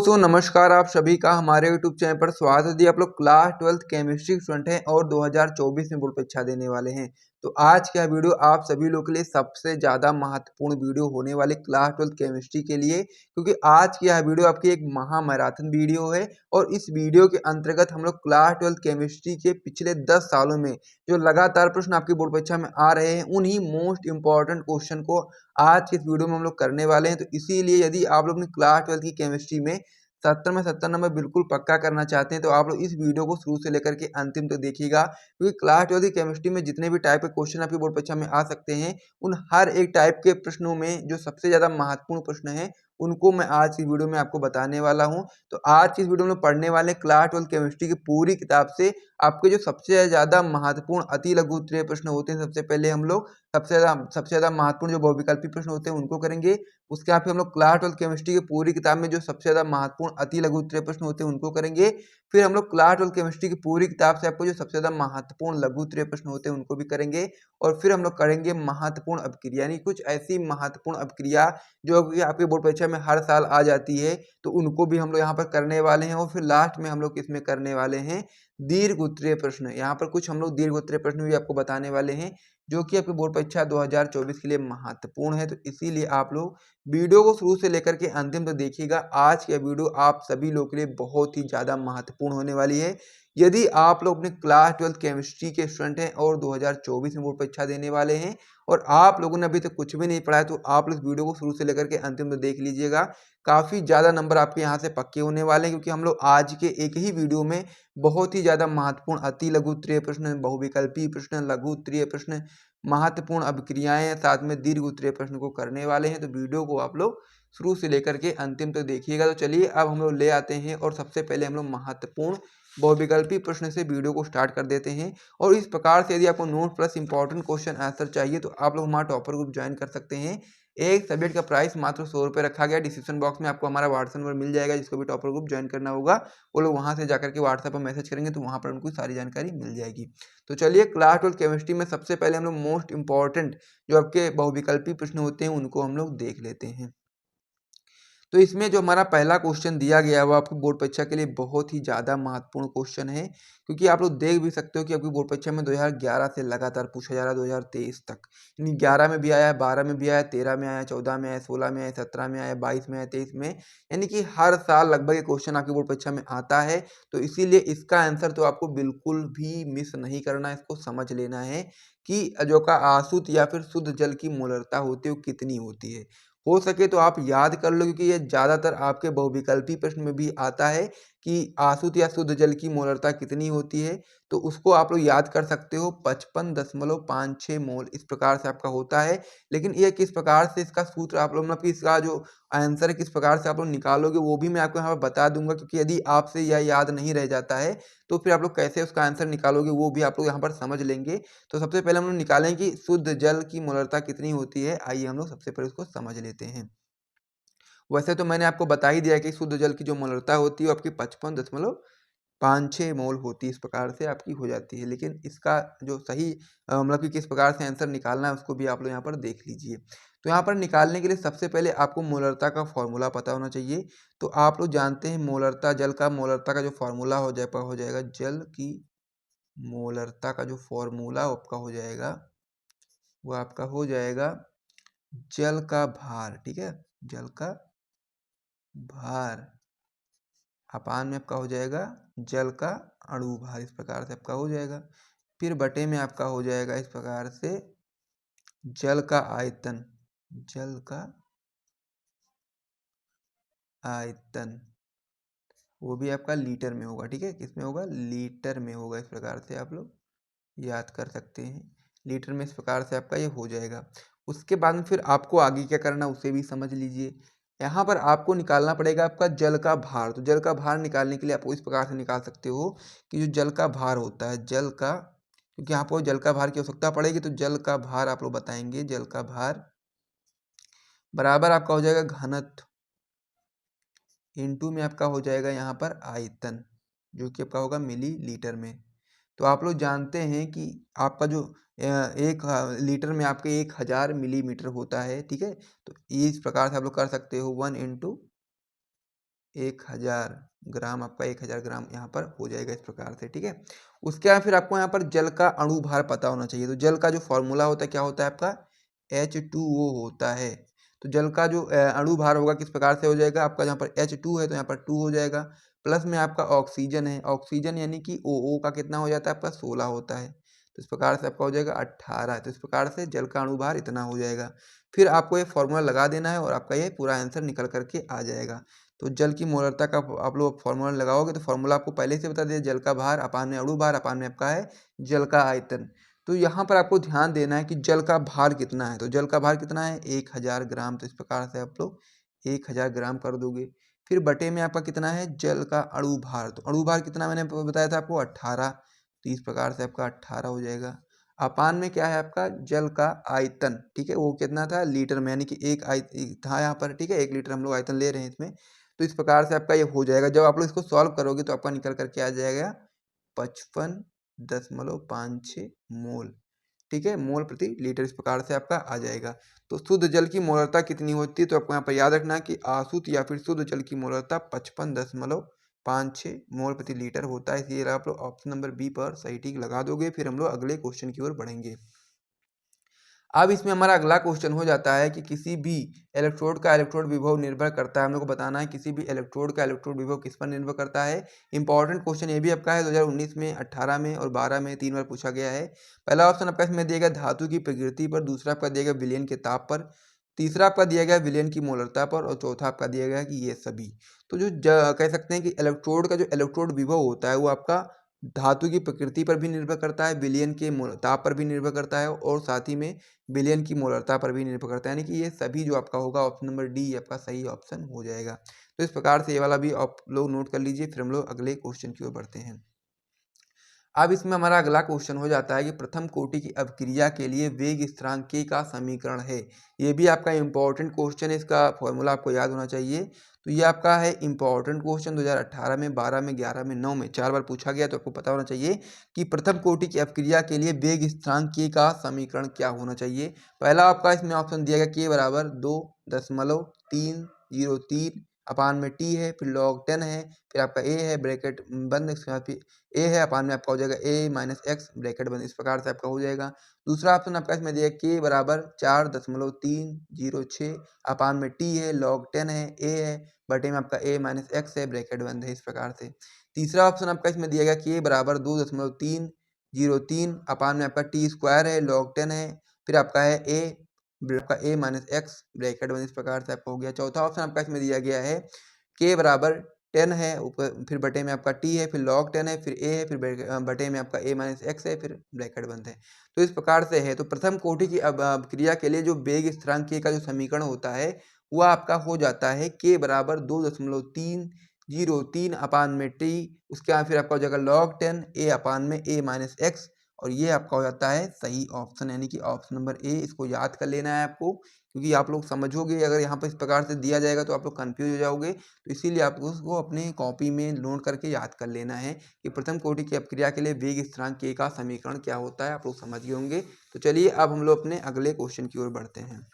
दोस्तों नमस्कार, आप सभी का हमारे YouTube चैनल पर स्वागत है। यदि आप लोग क्लास 12th केमिस्ट्री स्टूडेंट हैं और 2024 में बोर्ड परीक्षा देने वाले हैं तो आज का वीडियो आप सभी लोग के लिए सबसे ज़्यादा महत्वपूर्ण वीडियो होने वाली क्लास 12th केमिस्ट्री के लिए, क्योंकि आज की यह वीडियो आपकी एक महामैराथन वीडियो है। और इस वीडियो के अंतर्गत हम लोग क्लास 12th केमिस्ट्री के पिछले 10 सालों में जो लगातार प्रश्न आपकी बोर्ड परीक्षा में आ रहे हैं उन्हीं मोस्ट इंपॉर्टेंट क्वेश्चन को आज के इस वीडियो में हम लोग करने वाले हैं। तो इसीलिए यदि आप लोग अपनी क्लास 12th की केमिस्ट्री में 70 में 70 नंबर बिल्कुल पक्का करना चाहते हैं तो आप लोग इस वीडियो को शुरू से लेकर के अंतिम तक देखिएगा, क्योंकि क्लास 12th की केमिस्ट्री में जितने भी टाइप के क्वेश्चन आपकी बोर्ड परीक्षा में आ सकते हैं उन हर एक टाइप के प्रश्नों में जो सबसे ज़्यादा महत्वपूर्ण प्रश्न है उनको मैं आज की वीडियो में आपको बताने वाला हूं। तो आज की इस वीडियो में पढ़ने वाले क्लास 12th केमिस्ट्री की पूरी किताब से आपके जो सबसे ज़्यादा महत्वपूर्ण अति लघु उत्तरीय प्रश्न होते हैं, सबसे पहले हम लोग सबसे ज़्यादा महत्वपूर्ण जो बहुविकल्पी प्रश्न होते हैं उनको करेंगे। उसके बाद फिर हम लोग क्लास 12th केमिस्ट्री की पूरी किताब में जो सबसे ज़्यादा महत्वपूर्ण अति लघु उत्तरीय प्रश्न होते हैं उनको करेंगे। फिर हम लोग क्लास 12th केमिस्ट्री की पूरी किताब से आपको जो सबसे ज़्यादा महत्वपूर्ण लघु उत्तरीय प्रश्न होते हैं उनको भी करेंगे। और फिर हम लोग करेंगे महत्वपूर्ण अपक्रिया, यानी कुछ ऐसी महत्वपूर्ण अपक्रिया जो कि आपके बोर्ड परीक्षा में हर साल आ जाती है, तो उनको भी हम लोग यहाँ पर करने वाले हैं। और फिर लास्ट में हम लोग इसमें करने वाले हैं दीर्घ उत्तरीय प्रश्न। यहाँ पर कुछ हम लोग दीर्घ उत्तरीय प्रश्न भी आपको बताने वाले हैं जो कि आपकी बोर्ड परीक्षा 2024 के लिए महत्वपूर्ण है। तो इसीलिए आप लोग वीडियो को शुरू से लेकर के अंतिम तक देखिएगा। आज की वीडियो आप सभी लोगों के लिए बहुत ही ज़्यादा महत्वपूर्ण होने वाली है। यदि आप लोग अपने क्लास 12th केमिस्ट्री के स्टूडेंट हैं और 2024 में बोर्ड परीक्षा देने वाले हैं और आप लोगों ने अभी तक कुछ भी नहीं पढ़ा है तो आप लोग वीडियो को शुरू से लेकर के अंतिम तक देख लीजिएगा। काफ़ी ज़्यादा नंबर आपके यहाँ से पक्के होने वाले हैं, क्योंकि हम लोग आज के एक ही वीडियो में बहुत ही ज़्यादा महत्वपूर्ण अति लघु उत्तरीय प्रश्न, बहुविकल्पी प्रश्न, लघु उत्तरीय प्रश्न, महत्वपूर्ण अभिक्रियाएं, साथ में दीर्घ उत्तरीय प्रश्न को करने वाले हैं। तो वीडियो को आप लोग शुरू से लेकर के अंतिम तक देखिएगा। तो चलिए अब हम लोग ले आते हैं और सबसे पहले हम लोग महत्वपूर्ण बहुविकल्पी प्रश्न से वीडियो को स्टार्ट कर देते हैं। और इस प्रकार से यदि आपको note plus important question answer चाहिए तो आप लोग हमारा टॉपर ग्रुप ज्वाइन कर सकते हैं। एक सब्जेक्ट का प्राइस मात्र 100 रुपये रखा गया। डिस्क्रिप्शन बॉक्स में आपको हमारा व्हाट्सएप नंबर मिल जाएगा, जिसको भी टॉपर ग्रुप ज्वाइन करना होगा वो लोग वहां से जाकर के व्हाट्सएप पर मैसेज करेंगे तो वहां पर उनको सारी जानकारी मिल जाएगी। तो चलिए क्लास 12 केमिस्ट्री में सबसे पहले हम लोग मोस्ट इंपॉर्टेंट जो आपके बहुविकल्पी प्रश्न होते हैं उनको हम लोग देख लेते हैं। तो इसमें जो हमारा पहला क्वेश्चन दिया गया है वो आपकी बोर्ड परीक्षा के लिए बहुत ही ज़्यादा महत्वपूर्ण क्वेश्चन है, क्योंकि आप लोग देख भी सकते हो कि आपकी बोर्ड परीक्षा में 2011 से लगातार पूछा जा रहा है 2023 तक। यानी 11 में भी आया है, 12 में भी आया है, 13 में आया, 14 में आया, 16 में आया, 17 में आया, 22 में आया, 23 में, यानी कि हर साल लगभग ये क्वेश्चन आपकी बोर्ड परीक्षा में आता है। तो इसीलिए इसका आंसर तो आपको बिल्कुल भी मिस नहीं करना है, इसको समझ लेना है कि जो का आसुत या फिर शुद्ध जल की मोलरता होती है वो कितनी होती है। हो सके तो आप याद कर लो, क्योंकि ये ज़्यादातर आपके बहुविकल्पी प्रश्न में भी आता है कि आसुत या शुद्ध जल की मोलरता कितनी होती है। तो उसको आप लोग याद कर सकते हो 55.56 मोल, इस प्रकार से आपका होता है। लेकिन ये किस प्रकार से इसका सूत्र आप लोग मतलब इसका जो आंसर है किस प्रकार से आप लोग निकालोगे वो भी मैं आपको यहाँ पर बता दूंगा, क्योंकि यदि आपसे यह याद नहीं रह जाता है तो फिर आप लोग कैसे उसका आंसर निकालोगे वो भी आप लोग यहाँ पर समझ लेंगे। तो सबसे पहले हम लोग निकालें कि शुद्ध जल की मोलरता कितनी होती है। आइए हम लोग सबसे पहले उसको समझ लेते हैं। वैसे तो मैंने आपको बता ही दिया कि शुद्ध जल की जो मोलरता होती है वो आपकी 55.56 मोल होती है, इस प्रकार से आपकी हो जाती है। लेकिन इसका जो सही मतलब कि किस प्रकार से आंसर निकालना है उसको भी आप लोग यहाँ पर देख लीजिए। तो यहाँ पर निकालने के लिए सबसे पहले आपको मोलरता का फॉर्मूला पता होना चाहिए। तो आप लोग जानते हैं मोलरता, जल का मोलरता का जो फॉर्मूला हो जाएगा जल की मोलरता का जो फॉर्मूला आपका हो जाएगा वो आपका हो जाएगा जल का भार, ठीक है, जल का भार अपान में आपका हो जाएगा जल का अणु भार, इस प्रकार से आपका हो जाएगा। फिर बटे में आपका हो जाएगा इस प्रकार से जल का आयतन, जल का आयतन वो भी आपका लीटर में होगा, ठीक है, किसमें होगा, लीटर में होगा। इस प्रकार से आप लोग याद कर सकते हैं, लीटर में इस प्रकार से आपका ये हो जाएगा। उसके बाद में फिर आपको आगे क्या करना उसे भी समझ लीजिए। यहाँ पर आपको निकालना पड़ेगा आपका जल का भार। तो जल का भार निकालने के लिए आप इस प्रकार से निकाल सकते हो कि जो जल का भार होता है, जल का, क्योंकि आपको जल का भार की आवश्यकता पड़ेगी तो जल का भार आप लोग बताएंगे। जल का भार बराबर आपका हो जाएगा घनत्व इनटू में आपका हो जाएगा यहाँ पर आयतन, जो कि आपका होगा मिली लीटर में। तो आप लोग जानते हैं कि आपका जो एक लीटर में आपके 1000 मिलीमीटर होता है, ठीक है। तो इस प्रकार से आप लोग कर सकते हो 1 इंटू 1000 ग्राम, आपका 1000 ग्राम यहाँ पर हो जाएगा इस प्रकार से, ठीक है। उसके बाद फिर आपको यहाँ पर जल का अणु भार पता होना चाहिए। तो जल का जो फॉर्मूला होता है क्या होता है आपका, H2O होता है। तो जल का जो अणु भार होगा किस प्रकार से हो जाएगा आपका, जहाँ पर H2 है तो यहाँ पर 2 हो जाएगा, प्लस में आपका ऑक्सीजन है, ऑक्सीजन यानी कि OO का कितना हो जाता है आपका 16 होता है, तो इस प्रकार से आपका हो जाएगा 18। तो इस प्रकार से जल का अणु भार इतना हो जाएगा। फिर आपको ये फॉर्मूला लगा देना है और आपका ये पूरा आंसर निकल करके आ जाएगा। तो जल की मोलरता का आप लोग फॉर्मूला लगाओगे तो फॉर्मूला आपको पहले से बता दिया, जल का भार अपान में अणु भार अपान में आपका है जल का आयतन। तो यहाँ पर आपको ध्यान देना है कि जल का भार कितना है। तो जल का भार कितना है 1000 ग्राम। तो इस प्रकार से आप लोग 1000 ग्राम कर दोगे। फिर बटे में आपका कितना है जल का अणु भार। तो अणु भार कितना मैंने बताया था आपको 18। तो इस प्रकार से आपका 18 हो जाएगा। अपान में क्या है आपका जल का आयतन, ठीक है, वो कितना था लीटर में, यानी कि एक था यहाँ पर, ठीक है, 1 लीटर हम लोग आयतन ले रहे हैं इसमें। तो इस प्रकार से आपका ये हो जाएगा। जब आप लोग इसको सॉल्व करोगे तो आपका निकल करके आ जाएगा 55.56 मोल, ठीक है, मोल प्रति लीटर, इस प्रकार से आपका आ जाएगा। तो शुद्ध जल की मोलरता कितनी होती है, तो आपको यहाँ पर याद रखना है कि आशुद्ध या फिर शुद्ध जल की मोलरता 55.56 मोल प्रति लीटर होता है। इसलिए आप लोग ऑप्शन नंबर बी पर सही टिक लगा दोगे। फिर हम लोग अगले क्वेश्चन की ओर बढ़ेंगे। अब इसमें हमारा अगला क्वेश्चन हो जाता है कि किसी भी इलेक्ट्रोड का इलेक्ट्रोड विभव निर्भर करता है। हम लोग को बताना है किसी भी इलेक्ट्रोड का इलेक्ट्रोड विभव किस पर निर्भर करता है। इंपॉर्टेंट क्वेश्चन ये भी आपका है 2019 में, 18 में और 12 में 3 बार पूछा गया है। पहला ऑप्शन आपका इसमें दिया गया धातु की प्रकृति पर, दूसरा आपका दिया गया विलयन के ताप पर, तीसरा आपका दिया गया विलयन की मोलरता पर और चौथा आपका दिया गया कि ये सभी। तो जो कह सकते हैं कि इलेक्ट्रोड का जो इलेक्ट्रोड विभव होता है वो आपका धातु की प्रकृति पर भी निर्भर करता है, विलयन के ताप पर भी निर्भर करता है और साथ ही में विलयन की मोलरता पर भी निर्भर करता है। यानी कि ये सभी जो आपका होगा ऑप्शन नंबर डी आपका सही ऑप्शन हो जाएगा। तो इस प्रकार से ये वाला भी आप लोग नोट कर लीजिए। फिर हम लोग अगले क्वेश्चन की ओर बढ़ते हैं। अब इसमें हमारा अगला क्वेश्चन हो जाता है कि प्रथम कोटि की अभिक्रिया के लिए वेग स्थिरांक k का समीकरण है। ये भी आपका इंपॉर्टेंट क्वेश्चन है, इसका फॉर्मूला आपको याद होना चाहिए। तो ये आपका है इंपॉर्टेंट क्वेश्चन 2018 में, 12 में, 11 में, 9 में 4 बार पूछा गया। तो आपको पता होना चाहिए कि प्रथम कोटि की अभिक्रिया के लिए वेग स्थिरांक k का समीकरण क्या होना चाहिए। पहला आपका इसमें ऑप्शन दिया गया k बराबर 2.303 अपान में टी है, फिर log 10 है, फिर आपका ए है ब्रैकेट बंद, इसके बाद फिर ए है अपान में आपका हो जाएगा ए माइनस एक्स ब्रैकेट बंद, इस प्रकार से आपका हो जाएगा। दूसरा ऑप्शन आपका इसमें दिया के बराबर 4.306 अपान में टी है, log 10 है, ए है, बटे में आपका ए माइनस एक्स है ब्रैकेट बंद है, इस प्रकार से। तीसरा ऑप्शन आपका इसमें दिया गया के बराबर 2.303 अपान में आपका टी स्क्वायर है, log 10 है, फिर आपका है ए आपका ए माइनस एक्स ब्रैकेट बंद, इस प्रकार से आपका हो गया। चौथा ऑप्शन आपका इसमें दिया गया है के बराबर 10 है, ऊपर फिर बटे में आपका टी है, फिर log 10 है, फिर ए है, फिर बटे में आपका ए माइनस एक्स है, फिर ब्रैकेट बंद है। तो इस प्रकार से है। तो प्रथम कोटि की अभिक्रिया के लिए जो वेग स्थिरांक k का जो समीकरण होता है वह आपका हो जाता है k बराबर 2.303 अपान में टी, उसके बाद फिर आपका हो जाएगा log 10 ए अपान में ए माइनस एक्स, और ये आपका हो जाता है सही ऑप्शन, यानी कि ऑप्शन नंबर ए। इसको याद कर लेना है आपको, क्योंकि आप लोग समझोगे अगर यहाँ पर इस प्रकार से दिया जाएगा तो आप लोग कंफ्यूज हो जाओगे। तो इसीलिए आपको उसको अपने कॉपी में नोट करके याद कर लेना है कि प्रथम कोटि की अभिक्रिया के लिए वेग स्थिरांक k का समीकरण क्या होता है। आप लोग समझ गए होंगे। तो चलिए अब हम लोग अपने अगले क्वेश्चन की ओर बढ़ते हैं।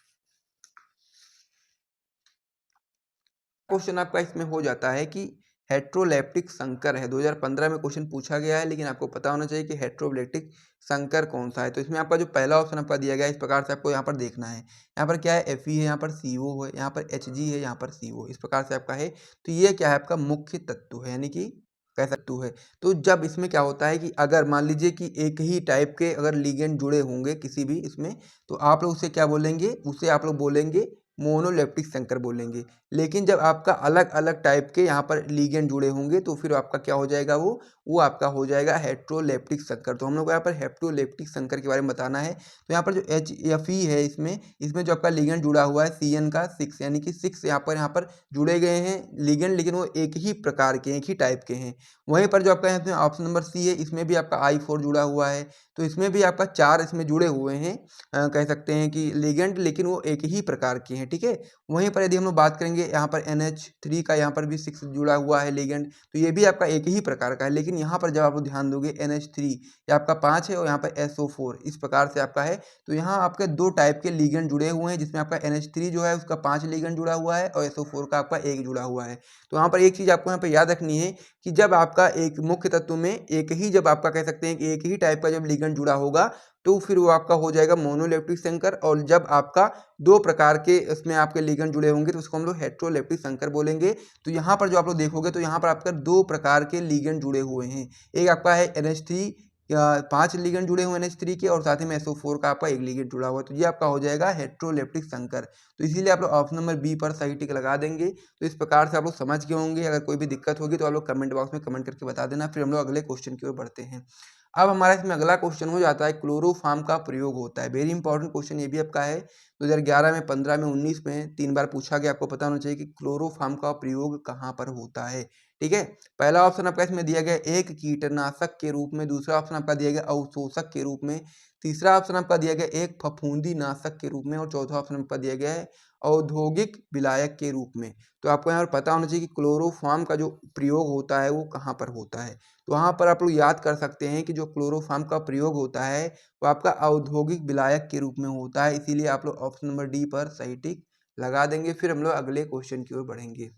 क्वेश्चन आपका इसमें हो जाता है कि हेट्रोलैप्टिक संकर है। 2015 में क्वेश्चन पूछा गया है, लेकिन आपको पता होना चाहिए कि हेट्रोलैप्टिक संकर कौन सा है। तो इसमें आपका जो पहला ऑप्शन आपका दिया गया है इस प्रकार से आपको यहाँ पर देखना है। यहाँ पर क्या है Fe है, यहाँ पर CO है, यहाँ पर Hg है, यहाँ पर CO, इस प्रकार से आपका है। तो ये क्या है आपका मुख्य तत्व है, यानी कि कह सकते है। तो जब इसमें क्या होता है कि अगर मान लीजिए कि एक ही टाइप के अगर लिगेंड जुड़े होंगे किसी भी इसमें, तो आप लोग उसे क्या बोलेंगे, उसे आप लोग बोलेंगे मोनोलेप्टिक संकर बोलेंगे। लेकिन जब आपका अलग अलग टाइप के यहाँ पर लिगेंड जुड़े होंगे तो फिर आपका क्या हो जाएगा, वो आपका हो जाएगा हेट्रोलेप्टिक संकर। तो हम लोग यहाँ पर हेट्रोलेप्टिक संकर के बारे में बताना है। तो यहाँ पर जो HFE है इसमें जो आपका लिगेंड जुड़ा हुआ है CN का 6, यानी कि 6 यहाँ पर जुड़े गए हैं लिगेंड, लेकिन वो एक ही प्रकार के, एक ही टाइप के हैं। वहीं पर जो आपका यहाँ ऑप्शन नंबर सी है इसमें भी आपका I4 जुड़ा हुआ है। तो इसमें भी आपका 4 इसमें जुड़े हुए हैं, कह सकते हैं कि लिगेंड, लेकिन वो एक ही प्रकार के हैं, ठीक है। वहीं पर यदि हम लोग बात करेंगे यहाँ पर NH3 का, यहाँ पर भी 6 जुड़ा हुआ है लिगेंड, तो ये भी आपका एक ही प्रकार का है। लेकिन यहाँ पर जब आप लोग ध्यान दोगे NH3 ये आपका 5 है और यहाँ पर SO4 इस प्रकार से आपका है। तो यहाँ आपके 2 टाइप के लिगेंड जुड़े हुए हैं, जिसमें आपका NH3 जो है उसका 5 लिगेंड जुड़ा हुआ है और SO4 का आपका 1 जुड़ा हुआ है। तो यहाँ पर एक चीज़ आपको यहाँ पर याद रखनी है कि जब आपका एक मुख्य तत्व में एक ही, जब आपका कह सकते हैं कि एक ही टाइप का जब लिगेंड जुड़ा होगा तो फिर वो आपका हो जाएगा मोनोलेप्टिक संकर, और जब आपका 2 प्रकार के इसमें आपके लिगेंड जुड़े होंगे तो उसको हम लोग हेटेरोलेप्टिक संकर बोलेंगे। तो यहाँ पर जो आप लोग देखोगे तो यहाँ पर आपका 2 प्रकार के लिगेंड जुड़े हुए हैं। एक आपका है NH3 5 लिगेंड जुड़े हुए NH3 के, और साथ ही में SO4 का आपका 1 लिगेंड जुड़ा हुआ है। तो ये आपका हो जाएगा हेटेरोलेप्टिक संकर। तो इसीलिए आप लोग ऑप्शन नंबर बी पर सही टिक लगा देंगे। तो इस प्रकार से आप लोग समझ गए होंगे। अगर कोई भी दिक्कत होगी तो आप लोग कमेंट बॉक्स में कमेंट करके बता देना। फिर हम लोग अगले क्वेश्चन की ओर बढ़ते हैं। अब हमारा इसमें अगला क्वेश्चन हो जाता है क्लोरोफार्म का प्रयोग होता है। वेरी इंपॉर्टेंट क्वेश्चन ये भी आपका है, 2011 में, 15 में, 19 में 3 बार पूछा गया। आपको पता होना चाहिए कि क्लोरोफार्म का प्रयोग कहाँ पर होता है, ठीक है। पहला ऑप्शन आपका इसमें दिया गया एक कीटनाशक के रूप में, दूसरा ऑप्शन आपका दिया गया अवशोषक के रूप में, तीसरा ऑप्शन आपका दिया गया एक फफूंदी नाशक के रूप में, और चौथा ऑप्शन आपका दिया गया है औद्योगिक विलायक के रूप में। तो आपको यहाँ पर पता होना चाहिए कि क्लोरोफार्म का जो प्रयोग होता है वो कहाँ पर होता है। तो वहाँ पर आप लोग याद कर सकते हैं कि जो क्लोरोफार्म का प्रयोग होता है वो आपका औद्योगिक विलायक के रूप में होता है। इसीलिए आप लोग ऑप्शन नंबर डी पर सही टिक लगा देंगे। फिर हम लोग अगले क्वेश्चन की ओर बढ़ेंगे।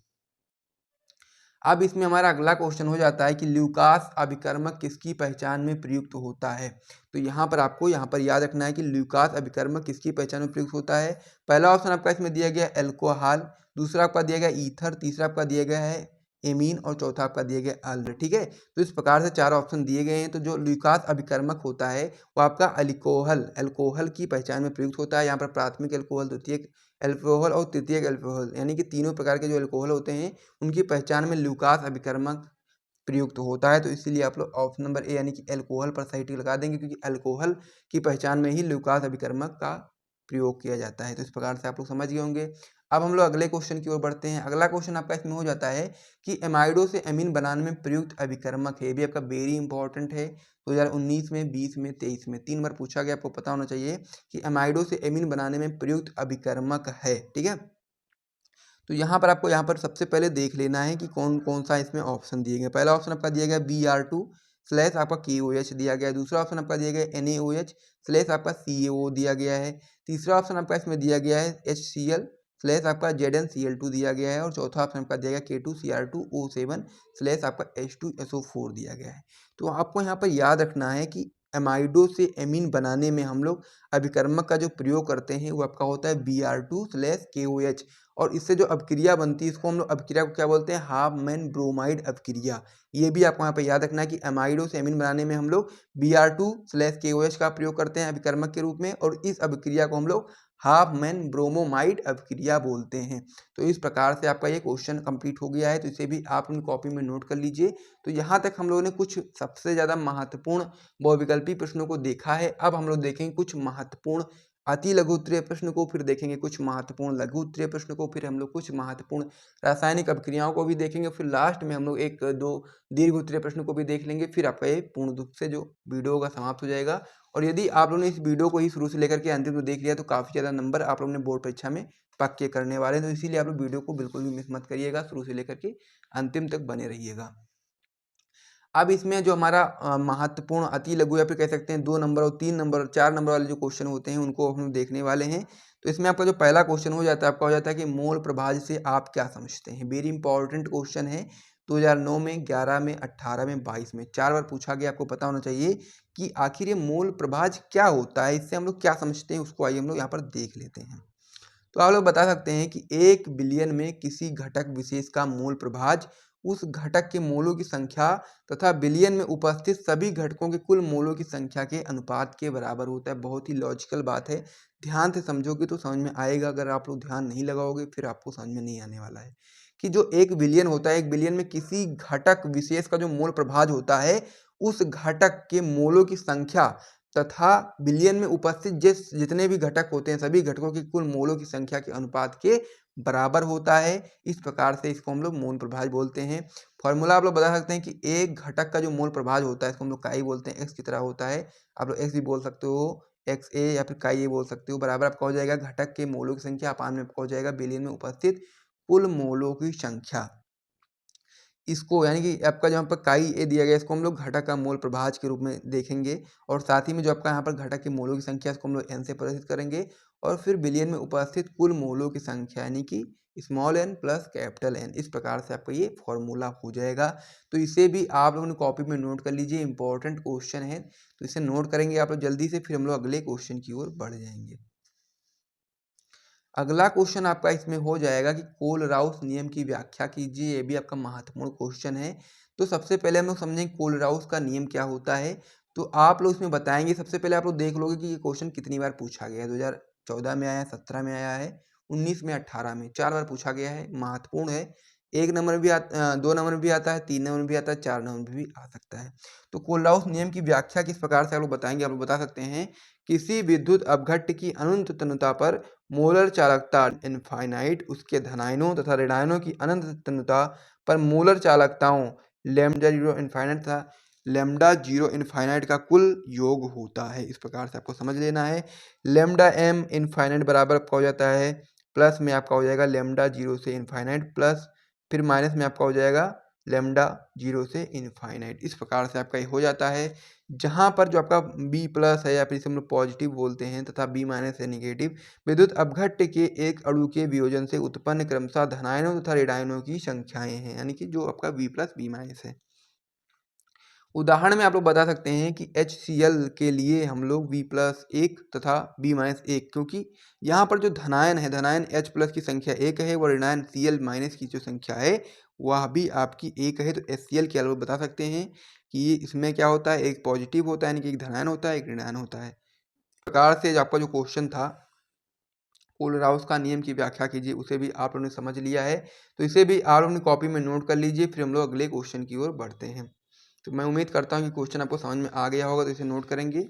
अब इसमें हमारा अगला क्वेश्चन हो जाता है कि ल्यूकास अभिकर्मक किसकी पहचान में प्रयुक्त होता है। तो यहाँ पर आपको यहाँ पर याद रखना है कि ल्यूकास अभिकर्मक किसकी पहचान में प्रयुक्त होता है। पहला ऑप्शन आपका इसमें दिया गया एल्कोहल, दूसरा आपका दिया गया ईथर, तीसरा आपका दिया गया है एमीन, और चौथा आपका दिया गया अल्र, ठीक है। तो इस प्रकार से 4 ऑप्शन दिए गए हैं। तो जो ल्यूकास अभिकर्मक होता है वो आपका अल्कोहल की पहचान में प्रयुक्त होता है। यहाँ पर प्राथमिक अल्कोहल, द्वितीयक अल्कोहल और तृतीयक अल्कोहल, यानी कि तीनों प्रकार के जो अल्कोहल होते हैं उनकी पहचान में ल्यूकास अभिकर्मक प्रयुक्त होता है। तो इसीलिए आप लोग ऑप्शन नंबर ए यानी कि अल्कोहल पर सही टिक लगा देंगे, क्योंकि अल्कोहल की पहचान में ही ल्यूकास अभिकर्मक का प्रयोग किया जाता है। तो इस प्रकार से आप लोग समझ गए होंगे। अब हम लोग अगले क्वेश्चन की ओर बढ़ते हैं। अगला क्वेश्चन आपका इसमें हो जाता है कि एमाइडो से एमीन बनाने में प्रयुक्त अभिकर्मक है। ये भी आपका वेरी इंपॉर्टेंट है। 2019 में, 20 में, 23 में 3 बार पूछा गया। आपको पता होना चाहिए कि एमाइडो से एमीन बनाने में प्रयुक्त अभिकर्मक है, ठीक है। तो यहाँ पर आपको यहाँ पर सबसे पहले देख लेना है कि कौन कौन सा इसमें ऑप्शन दिए गए। पहला ऑप्शन आपका दिया गया Br2 स्लैश आपका KOH दिया गया है। दूसरा ऑप्शन आपका दिया गया NaOH स्लैश आपका CaO दिया गया है। तीसरा ऑप्शन आपका इसमें दिया गया है HCl स्लैश आपका ZnCl2 दिया गया है। और चौथा ऑप्शन आपका दिया गया K2Cr2O7 स्लैश आपका H2SO4 दिया गया है। तो आपको यहाँ पर याद रखना है कि एमाइडो से एमीन बनाने में हम लोग अभिकर्मक का जो प्रयोग करते हैं वो आपका होता है Br2 स्लैश KOH, और इससे जो अपक्रिया बनती है इसको हम लोग अपक्रिया को क्या बोलते हैं, हाफमैन ब्रोमाइड अपक्रिया। ये भी आपको यहाँ पे याद रखना है कि एमाइडो से एमीन बनाने में हम लोग Br2 स्लैश KOH का प्रयोग करते हैं अभिकर्मक के रूप में, और इस अभिक्रिया को हम लोग हाफमैन ब्रोमोमाइड अभिक्रिया बोलते हैं। तो इस प्रकार से आपका ये क्वेश्चन कंप्लीट हो गया है। तो इसे भी आप अपनी कॉपी में नोट कर लीजिए। तो यहाँ तक हम लोगों ने कुछ सबसे ज़्यादा महत्वपूर्ण बहुविकल्पी प्रश्नों को देखा है। अब हम लोग देखेंगे कुछ महत्वपूर्ण अति लघु उत्तरीय प्रश्न को, फिर देखेंगे कुछ महत्वपूर्ण लघु उत्तरीय प्रश्न को, फिर हम लोग कुछ महत्वपूर्ण रासायनिक अभिक्रियाओं को भी देखेंगे, फिर लास्ट में हम लोग 1-2 दीर्घ उत्तरीय प्रश्न को भी देख लेंगे। फिर आपका ये पूर्ण रूप से जो वीडियो होगा समाप्त हो जाएगा। और यदि आप लोगों ने इस वीडियो को ही शुरू से लेकर के अंतिम तक देख लिया तो काफ़ी ज़्यादा नंबर आप लोगों ने बोर्ड परीक्षा में पक्के करने वाले हैं। तो इसीलिए आप लोग वीडियो को बिल्कुल भी मिस मत करिएगा, शुरू से लेकर के अंतिम तक बने रहिएगा। अब इसमें जो हमारा महत्वपूर्ण अति लघु या फिर कह सकते हैं 2 नंबर और 3 नंबर और 4 नंबर वाले जो क्वेश्चन होते हैं उनको हम देखने वाले हैं। तो इसमें आपका जो पहला क्वेश्चन हो जाता है आपका हो जाता है कि मोल प्रभाज से आप क्या समझते हैं। वेरी इंपॉर्टेंट क्वेश्चन है। 2009 में, 11 में, 18 में, 22 में 4 बार पूछा गया। आपको पता होना चाहिए कि आखिर ये मोल प्रभाज क्या होता है, इससे हम लोग क्या समझते हैं, उसको आइए हम लोग यहाँ पर देख लेते हैं। तो आप लोग बता सकते हैं कि 1 बिलियन में किसी घटक विशेष का मोल प्रभाज उस घटक के मोलों की संख्या तथा बिलियन में उपस्थित सभी घटकों के कुल मोलों की संख्या के अनुपात के बराबर होता है। बहुत ही लॉजिकल बात है, ध्यान से समझोगे तो समझ में आएगा। अगर आप लोग ध्यान नहीं लगाओगे फिर आपको समझ में नहीं आने वाला है कि जो 1 बिलियन होता है, 1 बिलियन में किसी घटक विशेष का जो मोल प्रभाज होता है उस घटक के मोलों की संख्या तथा बिलियन में उपस्थित जितने भी घटक होते हैं सभी घटकों की कुल मोलों की संख्या के अनुपात के बराबर होता है। इस प्रकार से इसको हम लोग मोल प्रभाज बोलते हैं। फॉर्मूला आप लोग बता सकते हैं कि एक घटक का जो मोल प्रभाज होता है इसको हम लोग काई बोलते हैं, एक्स की तरह होता है। आप लोग एक्स भी बोल सकते हो, एक्स ए या फिर काई ए बोल सकते हो। बराबर आपका हो जाएगा घटक के मोलों की संख्या अपान में आपका हो जाएगा बिलियन में उपस्थित कुल मोलों की संख्या। इसको यानी कि आपका जहाँ पर काई ए दिया गया इसको हम लोग घटक का मोल प्रभाज के रूप में देखेंगे, और साथ ही में जो आपका यहाँ पर घटक के मोलों की संख्या इसको हम लोग एन से प्रदर्शित करेंगे, और फिर बिलियन में उपस्थित कुल मोलों की संख्या यानी कि small n plus capital N. इस प्रकार से आपका ये फॉर्मूला हो जाएगा। तो इसे भी आप लोगों ने कॉपी में नोट कर लीजिए, इंपॉर्टेंट क्वेश्चन है, तो इसे नोट करेंगे आप लोग जल्दी से, फिर हम लोग अगले क्वेश्चन की ओर बढ़ जाएंगे। अगला क्वेश्चन आपका इसमें हो जाएगा कि कोलराउस नियम की व्याख्या कीजिए। ये भी आपका महत्वपूर्ण क्वेश्चन है। तो सबसे पहले हम लोग समझेंगे कोलराउस का नियम क्या होता है। तो आप लोग इसमें बताएंगे, सबसे पहले आप लोग देख लोगे कि ये क्वेश्चन कितनी बार पूछा गया है। 2014 में आया है, 17 में आया है, 19 में, 18 में, 4 बार पूछा गया है। महत्वपूर्ण है। 1 नंबर भी 2 नंबर भी आता है, 3 नंबर भी आता है, 4 नंबर भी आ सकता है। तो कोलराउस नियम की व्याख्या किस प्रकार से आप लोग बताएंगे। आप लोग बता सकते हैं किसी विद्युत अपघट्य की अनंत तन्यता पर मोलर चालकता इनफाइनाइट उसके धनायनों तथा ऋणायनों की अनंत तन्यता पर मोलर चालकताओं लैम्डा जीरो इनफाइनाइट था लैम्डा जीरो इनफाइनाइट का कुल योग होता है। इस प्रकार से आपको समझ लेना है। लैम्डा एम इनफाइनाइट बराबर आपका हो जाता है प्लस में आपका हो जाएगा लैम्डा जीरो से इनफाइनाइट प्लस फिर माइनस में आपका हो जाएगा लैम्डा जीरो से इनफाइनाइट। इस प्रकार से आपका ये हो जाता है। जहाँ पर जो आपका बी प्लस है या फिर इसे हम लोग पॉजिटिव बोलते हैं तथा बी माइनस है निगेटिव, विद्युत अपघट्य के एक अणु के वियोजन से उत्पन्न क्रमशः धनायनों तथा ऋणायनों की संख्याएं हैं, यानी कि जो आपका बी प्लस बी माइनस है। उदाहरण में आप लोग बता सकते हैं कि HCl के लिए हम लोग V प्लस 1 तथा B माइनस 1, क्योंकि यहाँ पर जो धनायन है, धनायन H प्लस की संख्या 1 है और ऋणायन Cl माइनस की जो संख्या है वह भी आपकी 1 है। तो HCl के लोग बता सकते हैं कि इसमें क्या होता है, एक पॉजिटिव होता है यानी कि एक धनायन होता है, एक ऋणायन होता है। इस प्रकार से आपका जो क्वेश्चन था कोलराउस का नियम की व्याख्या कीजिए, उसे भी आप लोगों ने समझ लिया है। तो इसे भी आप लोगों ने कॉपी में नोट कर लीजिए, फिर हम लोग अगले क्वेश्चन की ओर बढ़ते हैं। तो मैं उम्मीद करता हूँ कि क्वेश्चन आपको समझ में आ गया होगा, तो इसे नोट करेंगे।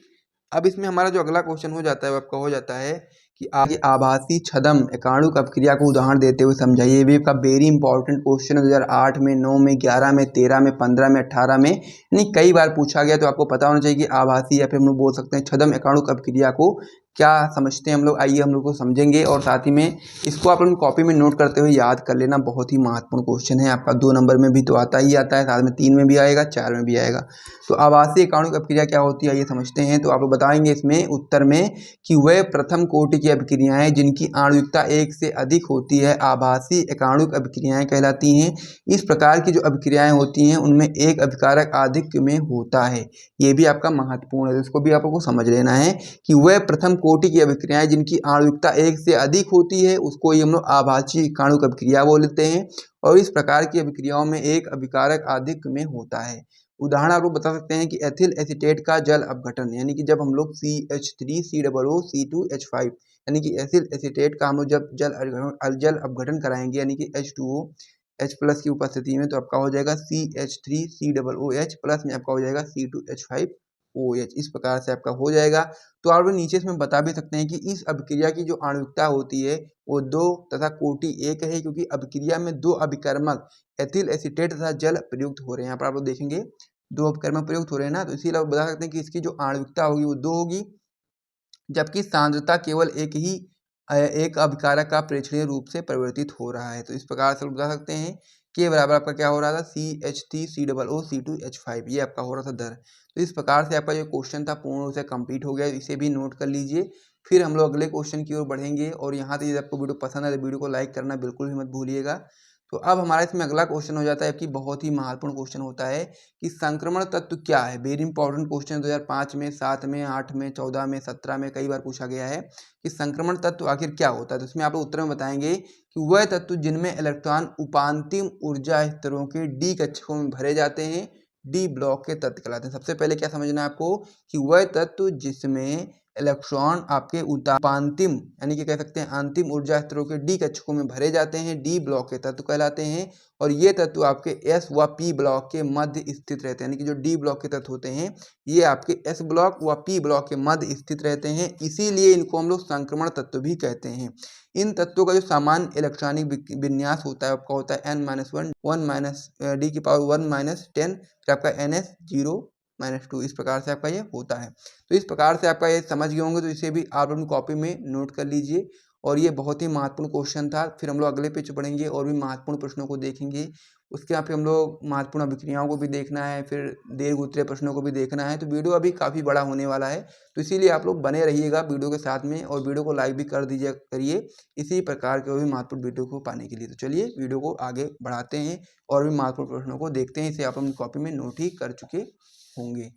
अब इसमें हमारा जो अगला क्वेश्चन हो जाता है वो आपका हो जाता है कि आगे आभासी छद्म एकाणुक अपक्रिया को उदाहरण देते हुए समझाइए। ये भी आपका वेरी इंपॉर्टेंट क्वेश्चन है। 2008 में, 9 में, 11 में, 13 में, 15 में, 18 में, यानी कई बार पूछा गया। तो आपको पता होना चाहिए कि आभासी या फिर हम लोग बोल सकते हैं छद्म एकाणुक अपक्रिया को क्या समझते हैं हम लोग। आइए हम लोग को समझेंगे, और साथ ही में इसको आप लोग कॉपी में नोट करते हुए याद कर लेना। बहुत ही महत्वपूर्ण क्वेश्चन है आपका। 2 नंबर में भी तो आता ही आता है, साथ में 3 में भी आएगा, 4 में भी आएगा। तो आभासी एकाणुक अपक्रिया क्या होती है ये समझते हैं। तो आप लोग बताएंगे इसमें उत्तर में कि वह प्रथम कोटि की अभिक्रियाएं जिनकी आणविकता 1 से अधिक होती है आभासी एकाणुक अभिक्रियाएं कहलाती हैं। इस प्रकार की जो अभिक्रियाएं होती हैं उनमें एक अभिकारक आधिक्य में होता है। ये भी आपका महत्वपूर्ण है, इसको भी आपको समझ लेना है कि वह प्रथम कोटि की अभिक्रियाएं जिनकी आणविकता 1 से अधिक होती है उसको ही हम लोग आभासी एकाणुक अभिक्रिया बोलते हैं, और इस प्रकार की अभिक्रियाओं में एक अभिकारक आधिक्य में होता है। उदाहरण आप लोग बता सकते हैं कि एथिल एसीटेट का जल अपघटन, यानी कि जब हम लोग CH3COO C2H5 यानी कि एथिल एसीटेट का हम लोग जब जल अपघटन कराएंगे यानी कि H2O H प्लस की उपस्थिति में, तो आपका हो जाएगा CH3COOH प्लस में आपका हो जाएगा C2H5OH। इस प्रकार से आपका हो जाएगा। तो आप लोग नीचे इसमें बता भी सकते हैं कि इस अभिक्रिया की जो आणविकता होती है वो 2 तथा कोटि 1 है, क्योंकि अभिक्रिया में 2 अभिकर्मक एथिल एसीटेट तथा जल प्रयुक्त हो रहे हैं। यहाँ पर आप लोग देखेंगे 2 अभिकर्मक प्रयुक्त हो रहे हैं ना, तो इसीलिए आप बता सकते हैं कि इसकी जो आणविकता होगी वो 2 होगी, जबकि सांद्रता केवल एक अभिकारक का प्रेक्षणीय रूप से परिवर्तित हो रहा है। तो इस प्रकार से बता सकते हैं के बराबर आपका क्या हो रहा था CH3COO C2H5, ये आपका हो रहा था दर। तो इस प्रकार से आपका जो क्वेश्चन था पूर्ण रूप से कंप्लीट हो गया। इसे भी नोट कर लीजिए, फिर हम लोग अगले क्वेश्चन की ओर बढ़ेंगे। और यहाँ तक यदि आपको वीडियो पसंद है तो वीडियो को लाइक करना बिल्कुल भी मत भूलिएगा। तो अब हमारा इसमें अगला क्वेश्चन हो जाता है कि बहुत ही महत्वपूर्ण क्वेश्चन होता है कि संक्रमण तत्व क्या है। वेरी इंपॉर्टेंट क्वेश्चन 2005 में, 7 में, 8 में, 14 में, 17 में कई बार पूछा गया है कि संक्रमण तत्व आखिर क्या होता है। तो इसमें आप लोग उत्तर में बताएंगे कि वह तत्व जिनमें इलेक्ट्रॉन उपांतिम ऊर्जा स्तरों के डी कक्षकों में भरे जाते हैं डी ब्लॉक के तत्व कहलाते हैं। सबसे पहले क्या समझना है आपको कि वह तत्व जिसमें इलेक्ट्रॉन आपके उपांतिम यानी कि कह सकते हैं अंतिम ऊर्जा स्तरों के डी कक्षकों में भरे जाते हैं, डी ब्लॉक के तत्व कहलाते हैं। और ये तत्व आपके एस व पी ब्लॉक के मध्य स्थित रहते हैं, यानी कि जो डी ब्लॉक के तत्व होते हैं ये आपके एस ब्लॉक व पी ब्लॉक के मध्य स्थित रहते हैं, इसीलिए इनको हम लोग संक्रमण तत्व भी कहते हैं। इन तत्वों का जो सामान्य इलेक्ट्रॉनिक विन्यास होता है आपका होता है n-1 1 माइनस डी की पावर 1 माइनस 10 फिर आपका ns0-2 इस प्रकार से आपका ये होता है। तो इस प्रकार से आपका ये समझ गए होंगे, तो इसे भी आप अपनी कॉपी में नोट कर लीजिए। और ये बहुत ही महत्वपूर्ण क्वेश्चन था। फिर हम लोग अगले पेज पढ़ेंगे और भी महत्वपूर्ण प्रश्नों को देखेंगे। उसके यहाँ पे हम लोग महत्वपूर्ण अभिक्रियाओं को भी देखना है, फिर दीर्घ उत्तरीय प्रश्नों को भी देखना है। तो वीडियो अभी काफ़ी बड़ा होने वाला है, तो इसीलिए आप लोग बने रहिएगा वीडियो के साथ में और वीडियो को लाइक भी कर दीजिए करिए इसी प्रकार के और भी महत्वपूर्ण वीडियो को पाने के लिए। तो चलिए वीडियो को आगे बढ़ाते हैं और भी महत्वपूर्ण प्रश्नों को देखते हैं। इसे आप अपनी कॉपी में नोट ही कर चुके होंगे,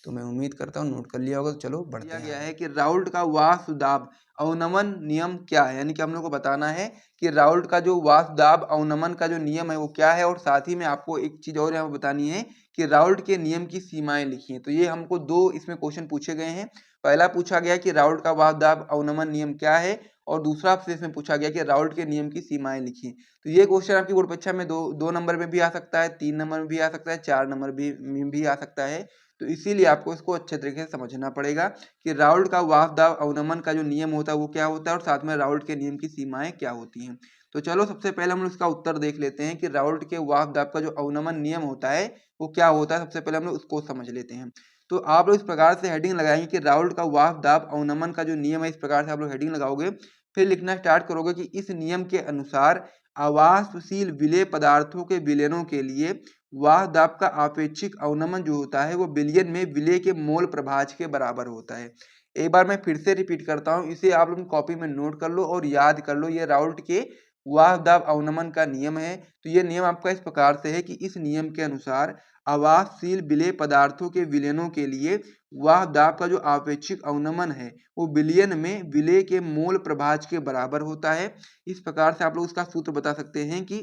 तो मैं उम्मीद करता हूँ नोट कर लिया होगा। तो चलो बढ़िया गया है कि राउल्ट का वाष्पदाब अवनमन नियम क्या है, यानी कि हम लोग को बताना है कि राउल्ट का जो वाष्पदाब अवनमन का जो नियम है वो क्या है। और साथ ही में आपको एक चीज और यहाँ बतानी है कि राउल्ट के नियम की सीमाएं लिखिए। तो ये हमको दो इसमें क्वेश्चन पूछे गए हैं। पहला पूछा गया कि राउल्ट का वाष्पदाब अवनमन नियम क्या है, और दूसरा आपसे इसमें पूछा गया कि राउल्ट के नियम की सीमाएं लिखिए। तो ये क्वेश्चन आपकी बोर्ड परीक्षा में दो नंबर में भी आ सकता है, 3 नंबर में भी आ सकता है, 4 नंबर भी आ सकता है। तो इसीलिए आपको इसको अच्छे तरीके से समझना पड़ेगा कि राउल्ट का वाष्पदाब अवनमन का जो नियम होता है वो क्या होता है, और साथ में राउल्ट के नियम की सीमाएं क्या होती हैं। तो चलो सबसे पहले हम लोग इसका उत्तर देख लेते हैं कि राउल्ट के वाष्पदाब का जो अवनमन नियम होता है वो क्या होता है। सबसे पहले हम लोग उसको समझ लेते हैं। तो आप लोग इस प्रकार से हेडिंग लगाएंगे कि राउल्ट का वाष्पदाब अवनमन का जो नियम है, इस प्रकार से आप लोग हेडिंग लगाओगे। फिर लिखना स्टार्ट करोगे कि इस नियम के अनुसार अवाष्पशील विलेय पदार्थों के विलयनों के लिए वाष्पदाब का आपेक्षिक अवनमन जो होता है वो विलयन में विलेय के मोल प्रभाज के बराबर होता है। एक बार मैं फिर से रिपीट करता हूँ, इसे आप लोग कॉपी में नोट कर लो और याद कर लो। ये राउल्ट के वाष्पदाब अवनमन का नियम है। तो ये नियम आपका इस प्रकार से है कि इस नियम के अनुसार अवाष्पशील विलेय पदार्थों के विलयनों के लिए वाष्पदाब का जो आपेक्षिक अवनमन है वो विलयन में विलेय के मोल प्रभाज के बराबर होता है। इस प्रकार से आप लोग उसका सूत्र बता सकते हैं कि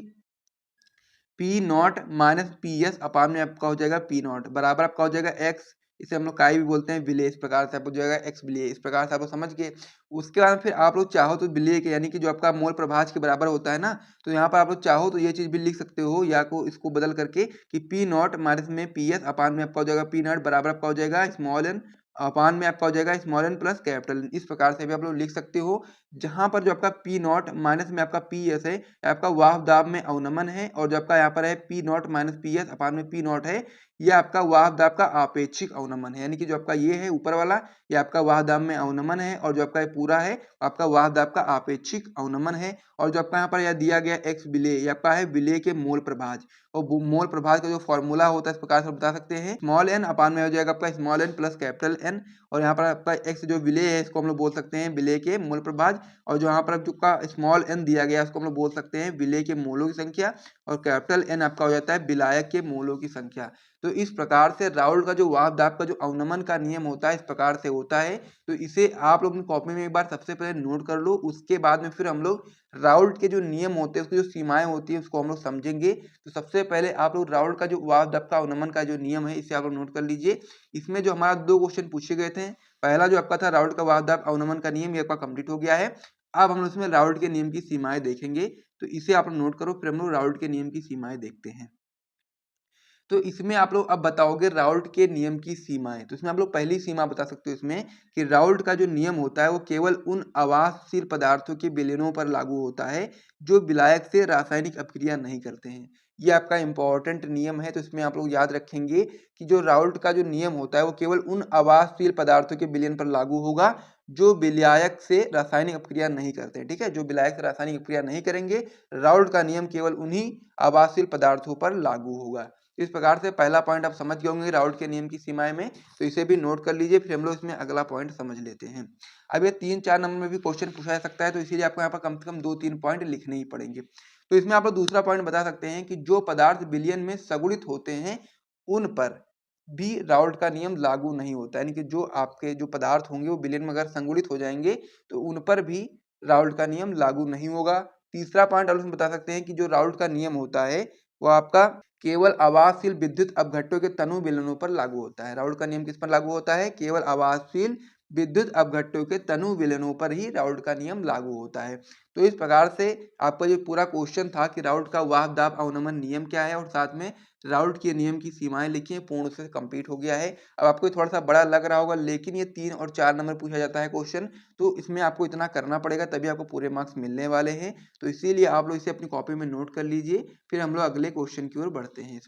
P not minus P S अपान में आपका हो जाएगा पी नॉट बराबर आपका हो जाएगा एक्स, इसे हम लोग काई भी बोलते हैं विलेय। इस प्रकार से आपको हो जाएगा एक्स विलेय। इस प्रकार से आप लोग समझ गए। उसके बाद फिर आप लोग चाहो तो विलेय के यानी कि जो आपका मोल प्रभाज के बराबर होता है ना, तो यहाँ पर आप लोग चाहो तो ये चीज भी लिख सकते हो, या को इसको बदल करके कि पी नॉट माइनस में पी एस अपान में आपका हो जाएगा पी नॉट बराबर आपका हो जाएगा स्मॉल एन अपान में आपका हो जाएगा small n plus capital N. इस प्रकार से भी आप लोग लिख सकते हो, जहां पर जो आपका पी नॉट माइनस में आपका पी एस है आपका वाष्पदाब में अवनमन है, और जो आपका यहाँ पर है P not minus P S अपान में पी नॉट है, ये आपका वाष्पदाब का आपेक्षिक अवनमन है। यानी कि जो आपका ये है ऊपर वाला ये आपका वाष्पदाब में अवनमन है, और जो आपका ये पूरा है आपका वाष्पदाब का आपेक्षिक अवनमन है। और जो आपका यहाँ पर यह दिया गया एक्स विलेय, ये आपका है विलेय के मोल प्रभाज। और मोल प्रभाज का जो फॉर्मूला होता है इस प्रकार से बता सकते हैं, स्मॉल एन अपान में हो जाएगा आपका small n plus capital N, और यहाँ पर आपका एक्स जो विलेय है इसको हम लोग बोल सकते हैं विलेय के मोल प्रभाज, और जो यहाँ पर जो का स्मॉल एन दिया गया उसको हम लोग बोल सकते हैं विलेय के मोलों की संख्या, और कैपिटल एन आपका हो जाता है विलायक के मोलों की संख्या। तो इस प्रकार से राउल्ट का जो वाष्पदाब का जो अवनमन का नियम होता है इस प्रकार से होता है। तो इसे आप लोग अपनी कॉपी में एक बार सबसे पहले नोट कर लो। उसके बाद में फिर हम लोग राउल्ट के जो नियम होते हैं उसकी जो सीमाएं होती है उसको हम लोग समझेंगे। तो सबसे पहले आप लोग राउल्ट का जो वाष्पदाब का अवनमन का जो नियम है इसे आप लोग नोट कर लीजिए। इसमें जो हमारा दो क्वेश्चन पूछे गए थे, पहला जो आपका था राउल्ट का वाष्पदाब अवनमन का नियम, ये आपका कंप्लीट हो गया है। अब हम लोग इसमें राउल्ट के नियम की सीमाएं देखेंगे। तो इसे आप लोग नोट करो, फिर हम लोग राउल्ट के नियम की सीमाएं देखते हैं। तो इसमें आप लोग अब बताओगे राउल्ट के नियम की सीमाएं। तो इसमें आप लोग पहली सीमा बता सकते हो इसमें कि राउल्ट का जो नियम होता है वो केवल उन अवाष्पशील पदार्थों के विलयनों पर लागू होता है जो विलायक से रासायनिक अपक्रिया नहीं करते हैं। ये आपका इंपॉर्टेंट नियम है। तो इसमें आप लोग याद रखेंगे कि जो राउल्ट का जो नियम होता है वो केवल उन अवाष्पशील पदार्थों के विलयन पर लागू होगा जो विलायक से रासायनिक अपक्रिया नहीं करते। ठीक है, जो विलायक से रासायनिक अपक्रिया नहीं करेंगे, राउल्ट का नियम केवल उन्हीं अवाष्पशील पदार्थों पर लागू होगा। इस प्रकार से पहला पॉइंट आप समझ गए होंगे राउल्ट के नियम की सीमाएं में। तो इसे भी नोट कर लीजिए, फिर हम लोग इसमें अगला पॉइंट समझ लेते हैं। अब ये 3-4 नंबर में भी क्वेश्चन पूछा जा सकता है, तो इसीलिए आपको यहाँ पर कम से कम 2-3 पॉइंट लिखने ही पड़ेंगे। तो इसमें आप लोग दूसरा पॉइंट बता सकते हैं कि जो पदार्थ विलयन में सगुणित होते हैं उन पर भी राउल्ट का नियम लागू नहीं होता। यानी कि जो आपके जो पदार्थ होंगे वो विलयन में अगर संगुणित हो जाएंगे तो उन पर भी राउल्ट का नियम लागू नहीं होगा। तीसरा पॉइंट आप लोग बता सकते हैं कि जो राउल्ट का नियम होता है वो आपका केवल अवाष्पशील विद्युत अपघट्टों के तनु विलयनों पर लागू होता है। राउल्ट का नियम किस पर लागू होता है? केवल अवाष्पशील विद्युत अपघट्टों के तनु विलयनों पर ही राउल्ट का नियम लागू होता है। तो इस प्रकार से आपका जो पूरा क्वेश्चन था कि राउल्ट का वाहक दाब अवनमन नियम क्या है और साथ में राउल्ट के नियम की सीमाएं लिखी हैं, पूर्ण से कंप्लीट हो गया है। अब आपको थोड़ा सा बड़ा लग रहा होगा, लेकिन ये 3 और 4 नंबर पूछा जाता है क्वेश्चन, तो इसमें आपको इतना करना पड़ेगा तभी आपको पूरे मार्क्स मिलने वाले हैं। तो इसीलिए आप लोग इसे अपनी कॉपी में नोट कर लीजिए, फिर हम लोग अगले क्वेश्चन की ओर बढ़ते हैं।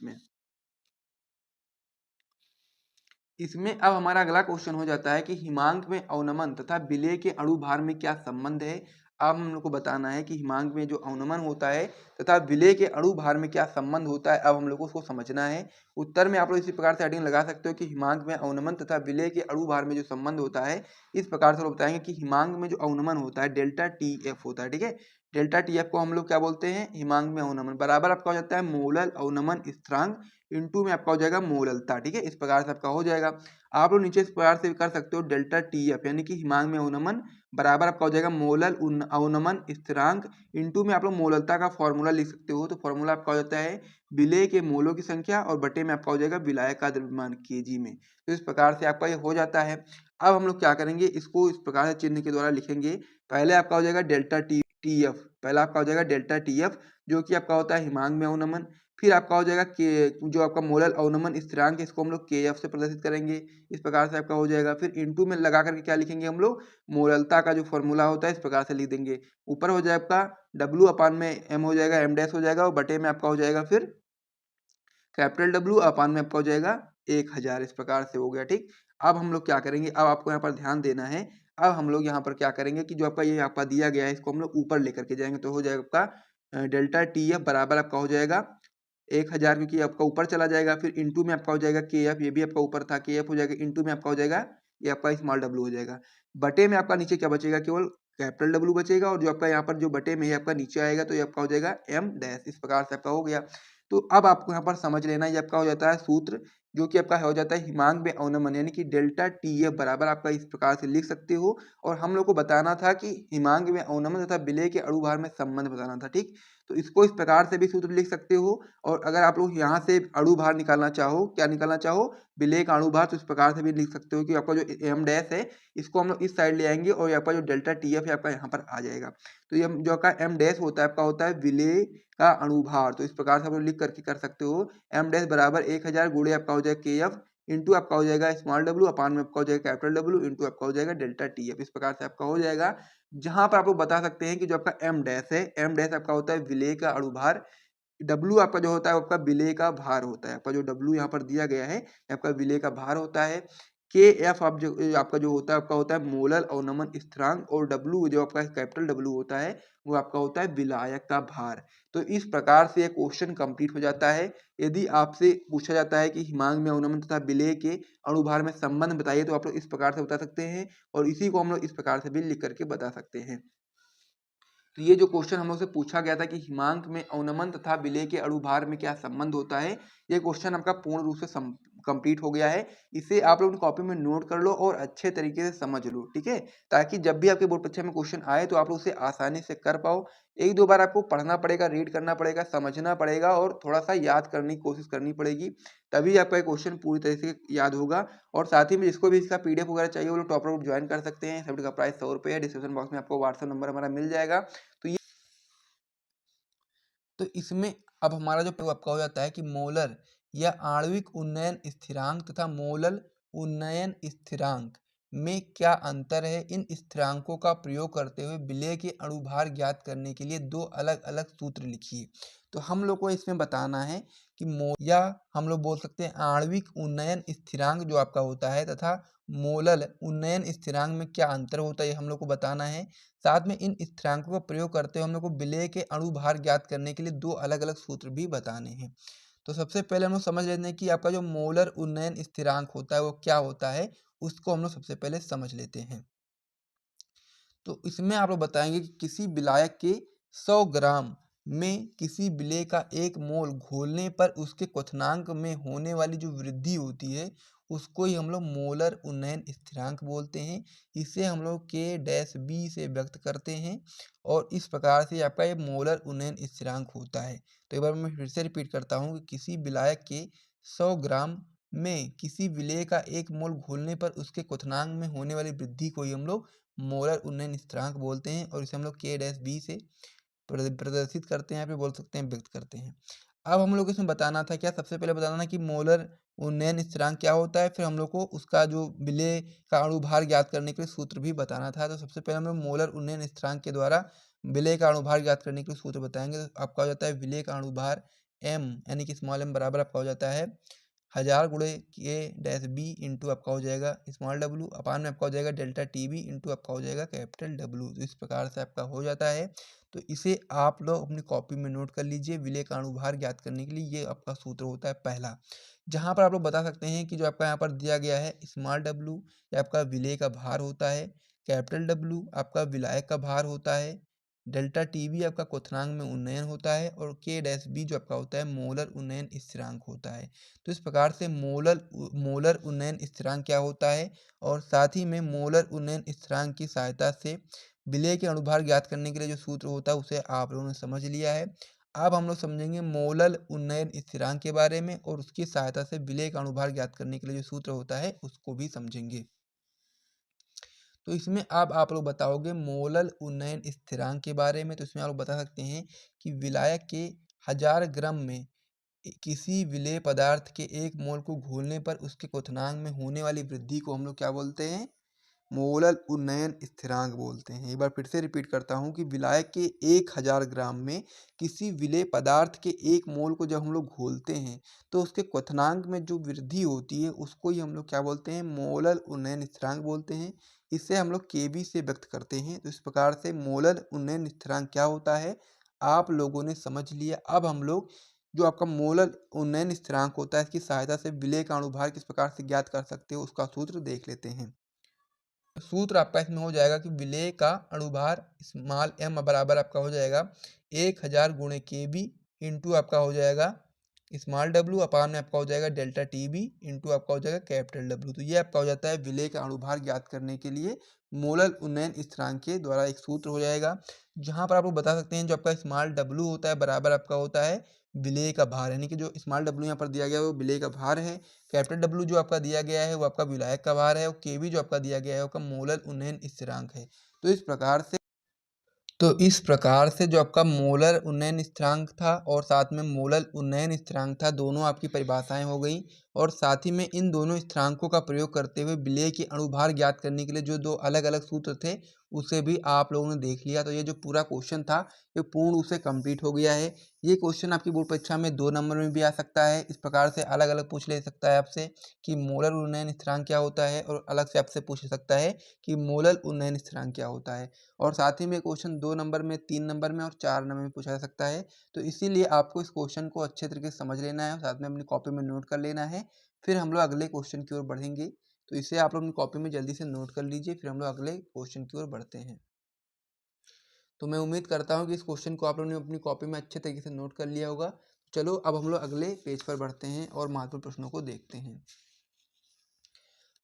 इसमें अब हमारा अगला क्वेश्चन हो जाता है कि हिमांक में अवनमन तथा विलेय के अणु भार में क्या संबंध है। अब हम लोग को बताना है कि हिमांक में जो अवनमन होता है तथा विलेय के अणु भार में क्या संबंध होता है। अब हम लोग को उसको समझना है। उत्तर में आप लोग इसी प्रकार से हेडिंग लगा सकते हो कि हिमांक में अवनमन तथा विलेय के अणु भार में जो संबंध होता है, इस प्रकार से लोग बताएंगे कि हिमांक में जो अवनमन होता है डेल्टा टी एफ होता है। ठीक है, डेल्टा टी एफ को हम लोग क्या बोलते हैं, हिमांक में अवनमन बराबर आपका हो जाता है मोलल अवनमन स्थिरांक इंटू में आपका हो जाएगा मोललता। ठीक है, इस प्रकार से आपका हो जाएगा। आप लोग नीचे इस प्रकार से कर सकते हो डेल्टा टी एफ यानी कि हिमांक में अवनमन बराबर आपका हो जाएगा मोलल अवनमन स्थिरांक इंटू में आप लोग मोललता का फॉर्मूला लिख सकते हो। तो फॉर्मूला आपका हो जाता है विलेय के मोलों की संख्या और बटे में आपका हो जाएगा विलायक का द्रव्यमान केजी में। तो इस प्रकार से आपका ये हो जाता है। अब हम लोग क्या करेंगे, इसको इस प्रकार से चिन्ह के द्वारा लिखेंगे। पहले आपका हो जाएगा डेल्टा टी एफ, पहला आपका हो जाएगा डेल्टा टी एफ जो कि आपका होता है हिमांक में अवनमन। फिर आपका हो जाएगा के जो आपका मोलल अवनमन स्थिरांक है, इसको हम लोग के एफ से प्रदर्शित करेंगे। इस प्रकार से आपका हो जाएगा। फिर इंटू में लगा करके क्या लिखेंगे हम लोग, मोललता का जो फॉर्मूला होता है इस प्रकार से लिख देंगे। ऊपर हो जाएगा आपका डब्ल्यू अपान में एम हो जाएगा, एम डैश हो जाएगा और बटे में आपका हो जाएगा फिर कैपिटल डब्ल्यू अपान में आपका हो जाएगा 1000। इस प्रकार से हो गया। ठीक, अब हम लोग क्या करेंगे, अब आपको यहाँ पर ध्यान देना है। अब हम लोग यहाँ पर क्या करेंगे कि जो आपका ये आपका दिया गया है इसको हम लोग ऊपर लेकर के जाएंगे। तो हो जाएगा आपका डेल्टा टी एफ बराबर आपका हो जाएगा 1000, क्योंकि आपका ऊपर चला जाएगा। फिर इंटू में आपका हो जाएगा के एफ, ये भी आपका ऊपर था, के एफ हो जाएगा। इंटू में आपका हो जाएगा ये आपका स्मॉल डब्ल्यू हो जाएगा। बटे में आपका नीचे क्या बचेगा, केवल कैपिटल डब्ल्यू बचेगा। और जो आपका यहाँ पर जो बटे में है आपका नीचे आएगा तो ये आपका हो जाएगा एम डैश। इस प्रकार से आपका हो गया। तो अब आपको यहाँ पर समझ लेना, ये आपका हो जाता है सूत्र जो कि आपका हो जाता है हिमांक में अवनमन यानी कि डेल्टा टी एफ बराबर आपका इस प्रकार से लिख सकते हो। और हम लोग को बताना था कि हिमांक में अवनमन तथा विलेय के अणु भार में संबंध बताना था। ठीक, तो इसको इस प्रकार से भी सूत्र लिख सकते हो। और अगर आप लोग यहाँ से अणु भार निकालना चाहो, क्या निकालना चाहो, विलेय का अणु भार, तो इस प्रकार से भी लिख सकते हो कि आपका जो एम डैश है इसको हम लोग इस साइड ले आएंगे और आपका जो डेल्टा टी एफ है आपका यहाँ पर आ जाएगा। तो ये जो आपका एम डैश होता है आपका होता है विलेय का अणुभार। तो इस प्रकार से आप लोग लिख करके कर सकते हो, एम डैश बराबर 1000 गुणे आपका हो जाएगा के एफ इंटू आपका हो जाएगा स्मॉल डब्ल्यू अपान में आपका हो जाएगा कैपिटल डब्ल्यू इंटू आपका हो जाएगा डेल्टा टी एफ। इस प्रकार से आपका हो जाएगा। जहां पर आप लोग बता सकते हैं कि जो आपका एम डैश है, एम डैश आपका होता है विलेय का अणुभार, डब्ल्यू आपका जो होता है आपका विलेय का भार होता है। आपका जो डब्ल्यू यहाँ पर दिया गया है आपका विलेय का भार होता है। के एफ आप जो आपका जो होता है आपका होता है मोलल अवनमन स्थिरांक और डब्ल्यू जो आपका कैपिटल डब्ल्यू होता है वो आपका होता है विलायक का भार। तो इस प्रकार से एक क्वेश्चन कंप्लीट हो जाता है। यदि आपसे पूछा जाता है कि हिमांक में अवनमन तथा विलेय के अणुभार में संबंध बताइए, तो आप लोग इस प्रकार से बता सकते हैं और इसी को हम लोग इस प्रकार से भी लिख करके बता सकते हैं। तो ये जो क्वेश्चन हम लोग से पूछा गया था कि हिमांक में अवनमन तथा विलेय के अणुभार में क्या संबंध होता है, ये क्वेश्चन आपका पूर्ण रूप से कंप्लीट हो गया है। इसे आप लोग कॉपी में नोट कर लो और अच्छे तरीके से समझ लो। ठीक है, ताकि जब भी आपके बोर्ड परीक्षा में क्वेश्चन आए तो आप लोग उसे आसानी से कर पाओ। एक दो बार आपको पढ़ना पड़ेगा, रीड करना पड़ेगा, समझना पड़ेगा और थोड़ा सा याद करने की कोशिश करनी पड़ेगी, तभी आपका क्वेश्चन पूरी तरह से याद होगा। और साथ ही में जिसको भी इसका पीडीएफ वगैरह चाहिए वो लोग टॉपर ग्रुप ज्वाइन कर सकते हैं। सब्जेक्ट का प्राइस 100 रुपये है। डिस्क्रिप्शन बॉक्स में आपको व्हाट्सएप नंबर हमारा मिल जाएगा। तो इसमें अब हमारा जो आपका हो जाता है कि मोलर या आणविक उन्नयन स्थिरांक तथा मोलल उन्नयन स्थिरांक में क्या अंतर है। इन स्थिरांकों का प्रयोग करते हुए विलेय के अणुभार ज्ञात करने के लिए दो अलग अलग सूत्र लिखिए। तो हम लोग को इसमें बताना है कि या हम लोग बोल सकते हैं आणविक उन्नयन स्थिरांक जो आपका होता है तथा मोलल उन्नयन स्थिरांक में क्या अंतर होता है, ये हम लोग को बताना है। साथ में इन स्थिरांकों का प्रयोग करते हुए हम लोग को विलेय के अणु भार ज्ञात करने के लिए दो अलग अलग सूत्र भी बताने हैं। तो सबसे पहले हम लोग समझ लेते हैं कि आपका जो मोलर उन्नयन स्थिरांक होता है वो क्या होता है, उसको हम लोग सबसे पहले समझ लेते हैं। तो इसमें आप लोग बताएंगे कि किसी विलायक के 100 ग्राम में किसी विलेय का 1 मोल घोलने पर उसके क्वथनांक में होने वाली जो वृद्धि होती है उसको ही हम लोग मोलर उन्नयन स्थिरांक बोलते हैं। इसे हम लोग के डैश बी से व्यक्त करते हैं और इस प्रकार से आपका ये मोलर उन्नयन स्थिरांक होता है। तो एक बार मैं फिर से रिपीट करता हूँ कि किसी विलायक के 100 ग्राम में किसी विलेय का 1 मोल घोलने पर उसके क्वथनांक में होने वाली वृद्धि को ही हम लोग मोलर उन्नयन स्थिरांक बोलते हैं और इसे हम लोग K-B से प्रदर्शित करते हैं, यहाँ पे बोल सकते हैं, व्यक्त करते हैं। अब हम लोग को इसमें बताना था क्या, सबसे पहले बताना था कि मोलर उन्नयन स्थिरांक क्या होता है, फिर हम लोग को उसका जो विलेय का अणुभार ज्ञात करने के लिए सूत्र भी बताना था। तो सबसे पहले हम लोग मोलर उन्नयन स्थिरांक के द्वारा विलेय का अणुभार ज्ञात करने के लिए सूत्र बताएंगे। तो आपका हो जाता है विलेय का अणुभार m यानी कि स्मॉल m बराबर आपका हो जाता है 1000 गुणे K-B इंटू आपका हो जाएगा स्मॉल w अपान में आपका हो जाएगा डेल्टा TB इंटू आपका हो जाएगा कैपिटल W। तो इस प्रकार से आपका हो जाता है। तो इसे आप लोग अपनी कॉपी में नोट कर लीजिए। विलेय का अणुभार ज्ञात करने के लिए ये आपका सूत्र होता है पहला, जहाँ पर आप लोग बता सकते हैं कि जो आपका यहाँ पर दिया गया है स्मॉल w ये आपका विलेय का भार होता है, कैपिटल W आपका विलायक का भार होता है, डेल्टा TB आपका क्वथनांक में उन्नयन होता है और K-B जो आपका होता है मोलर उन्नयन स्थिरांक होता है। तो इस प्रकार से मोलर उन्नयन स्थिरांक क्या होता है और साथ ही में मोलर उन्नयन स्थिरांक की सहायता से विलेय के अणुभार ज्ञात करने के लिए जो सूत्र होता है उसे आप लोगों ने समझ लिया है। अब हम लोग समझेंगे मोलर उन्नयन स्थिरांक के बारे में और उसकी सहायता से विलेय का अणुभार ज्ञात करने के लिए जो सूत्र होता है उसको भी समझेंगे। तो इसमें अब आप लोग बताओगे मोलर उन्नयन स्थिरांक के बारे में। तो इसमें आप लोग बता सकते हैं कि विलायक के 1000 ग्राम में किसी विलेय पदार्थ के 1 मोल को घोलने पर उसके क्वथनांक में होने वाली वृद्धि को हम लोग क्या बोलते हैं, मोलर उन्नयन स्थिरांक बोलते हैं। एक बार फिर से रिपीट करता हूँ कि विलायक के 1000 ग्राम में किसी विलेय पदार्थ के 1 मोल को जब हम लोग घोलते हैं तो उसके क्वथनांक में जो वृद्धि होती है उसको ही हम लोग क्या बोलते हैं, मोलर उन्नयन स्थिरांक बोलते हैं। इसे हम लोग Kb से व्यक्त करते हैं। तो इस प्रकार से मोलर उन्नयन स्थिरांक क्या होता है आप लोगों ने समझ लिया। अब हम लोग जो आपका मोलर उन्नयन स्थिरांक होता है इसकी सहायता से विलेय का अणुभार किस प्रकार से ज्ञात कर सकते हो उसका सूत्र देख लेते हैं। सूत्र आपका इसमें हो जाएगा कि विलेय का अणुभार स्मॉल m बराबर आपका हो जाएगा 1000 गुणे Kb इंटू आपका हो जाएगा स्मॉल w अपान में आपका हो जाएगा डेल्टा TB इंटू आपका हो जाएगा कैपिटल W। तो ये आपका हो जाता है विलेय का अणुभार ज्ञात करने के लिए मोलर उन्नयन स्थिरांक के द्वारा एक सूत्र हो जाएगा, जहां पर आप लोग बता सकते हैं जो आपका स्मॉल w होता है बराबर आपका होता है विलेय का भार, यानी कि जो स्मॉल w यहाँ पर दिया गया है वो विलेय का भार है, कैपिटल W जो आपका दिया गया है वो आपका विलायक का भार है और Kb जो आपका दिया गया है वो आपका मोलर उन्नयन स्थिरांक है। तो इस प्रकार से जो आपका मोलर उन्नयन स्थिरांक था और साथ में मोलर उन्नयन स्थिरांक था, दोनों आपकी परिभाषाएं हो गई और साथ ही में इन दोनों स्थिरांकों का प्रयोग करते हुए विलेय के अणुभार ज्ञात करने के लिए जो 2 अलग अलग सूत्र थे उसे भी आप लोगों ने देख लिया। तो ये जो पूरा क्वेश्चन था ये पूर्ण रूप से कंप्लीट हो गया है। ये क्वेश्चन आपकी बोर्ड परीक्षा में 2 नंबर में भी आ सकता है। इस प्रकार से अलग अलग पूछ ले सकता है आपसे कि मोलर उन्नयन स्थिरांक क्या होता है और अलग से आपसे पूछ सकता है कि मोलर उन्नयन स्थिरांक क्या होता है। और साथ ही में क्वेश्चन 2 नंबर में, 3 नंबर में और 4 नंबर में पूछा जा सकता है। तो इसीलिए आपको इस क्वेश्चन को अच्छे तरीके से समझ लेना है और साथ में अपनी कॉपी में नोट कर लेना है। फिर हम लोग अगले क्वेश्चन की ओर बढ़ेंगे। तो इसे आप लोग अपनी कॉपी में जल्दी से नोट कर लीजिए, फिर हम लोग अगले क्वेश्चन की ओर बढ़ते हैं। तो मैं उम्मीद करता हूँ कि इस क्वेश्चन को आप लोगों ने अपनी कॉपी में अच्छे तरीके से नोट कर लिया होगा। चलो अब हम लोग अगले पेज पर बढ़ते हैं और महत्वपूर्ण प्रश्नों को देखते हैं।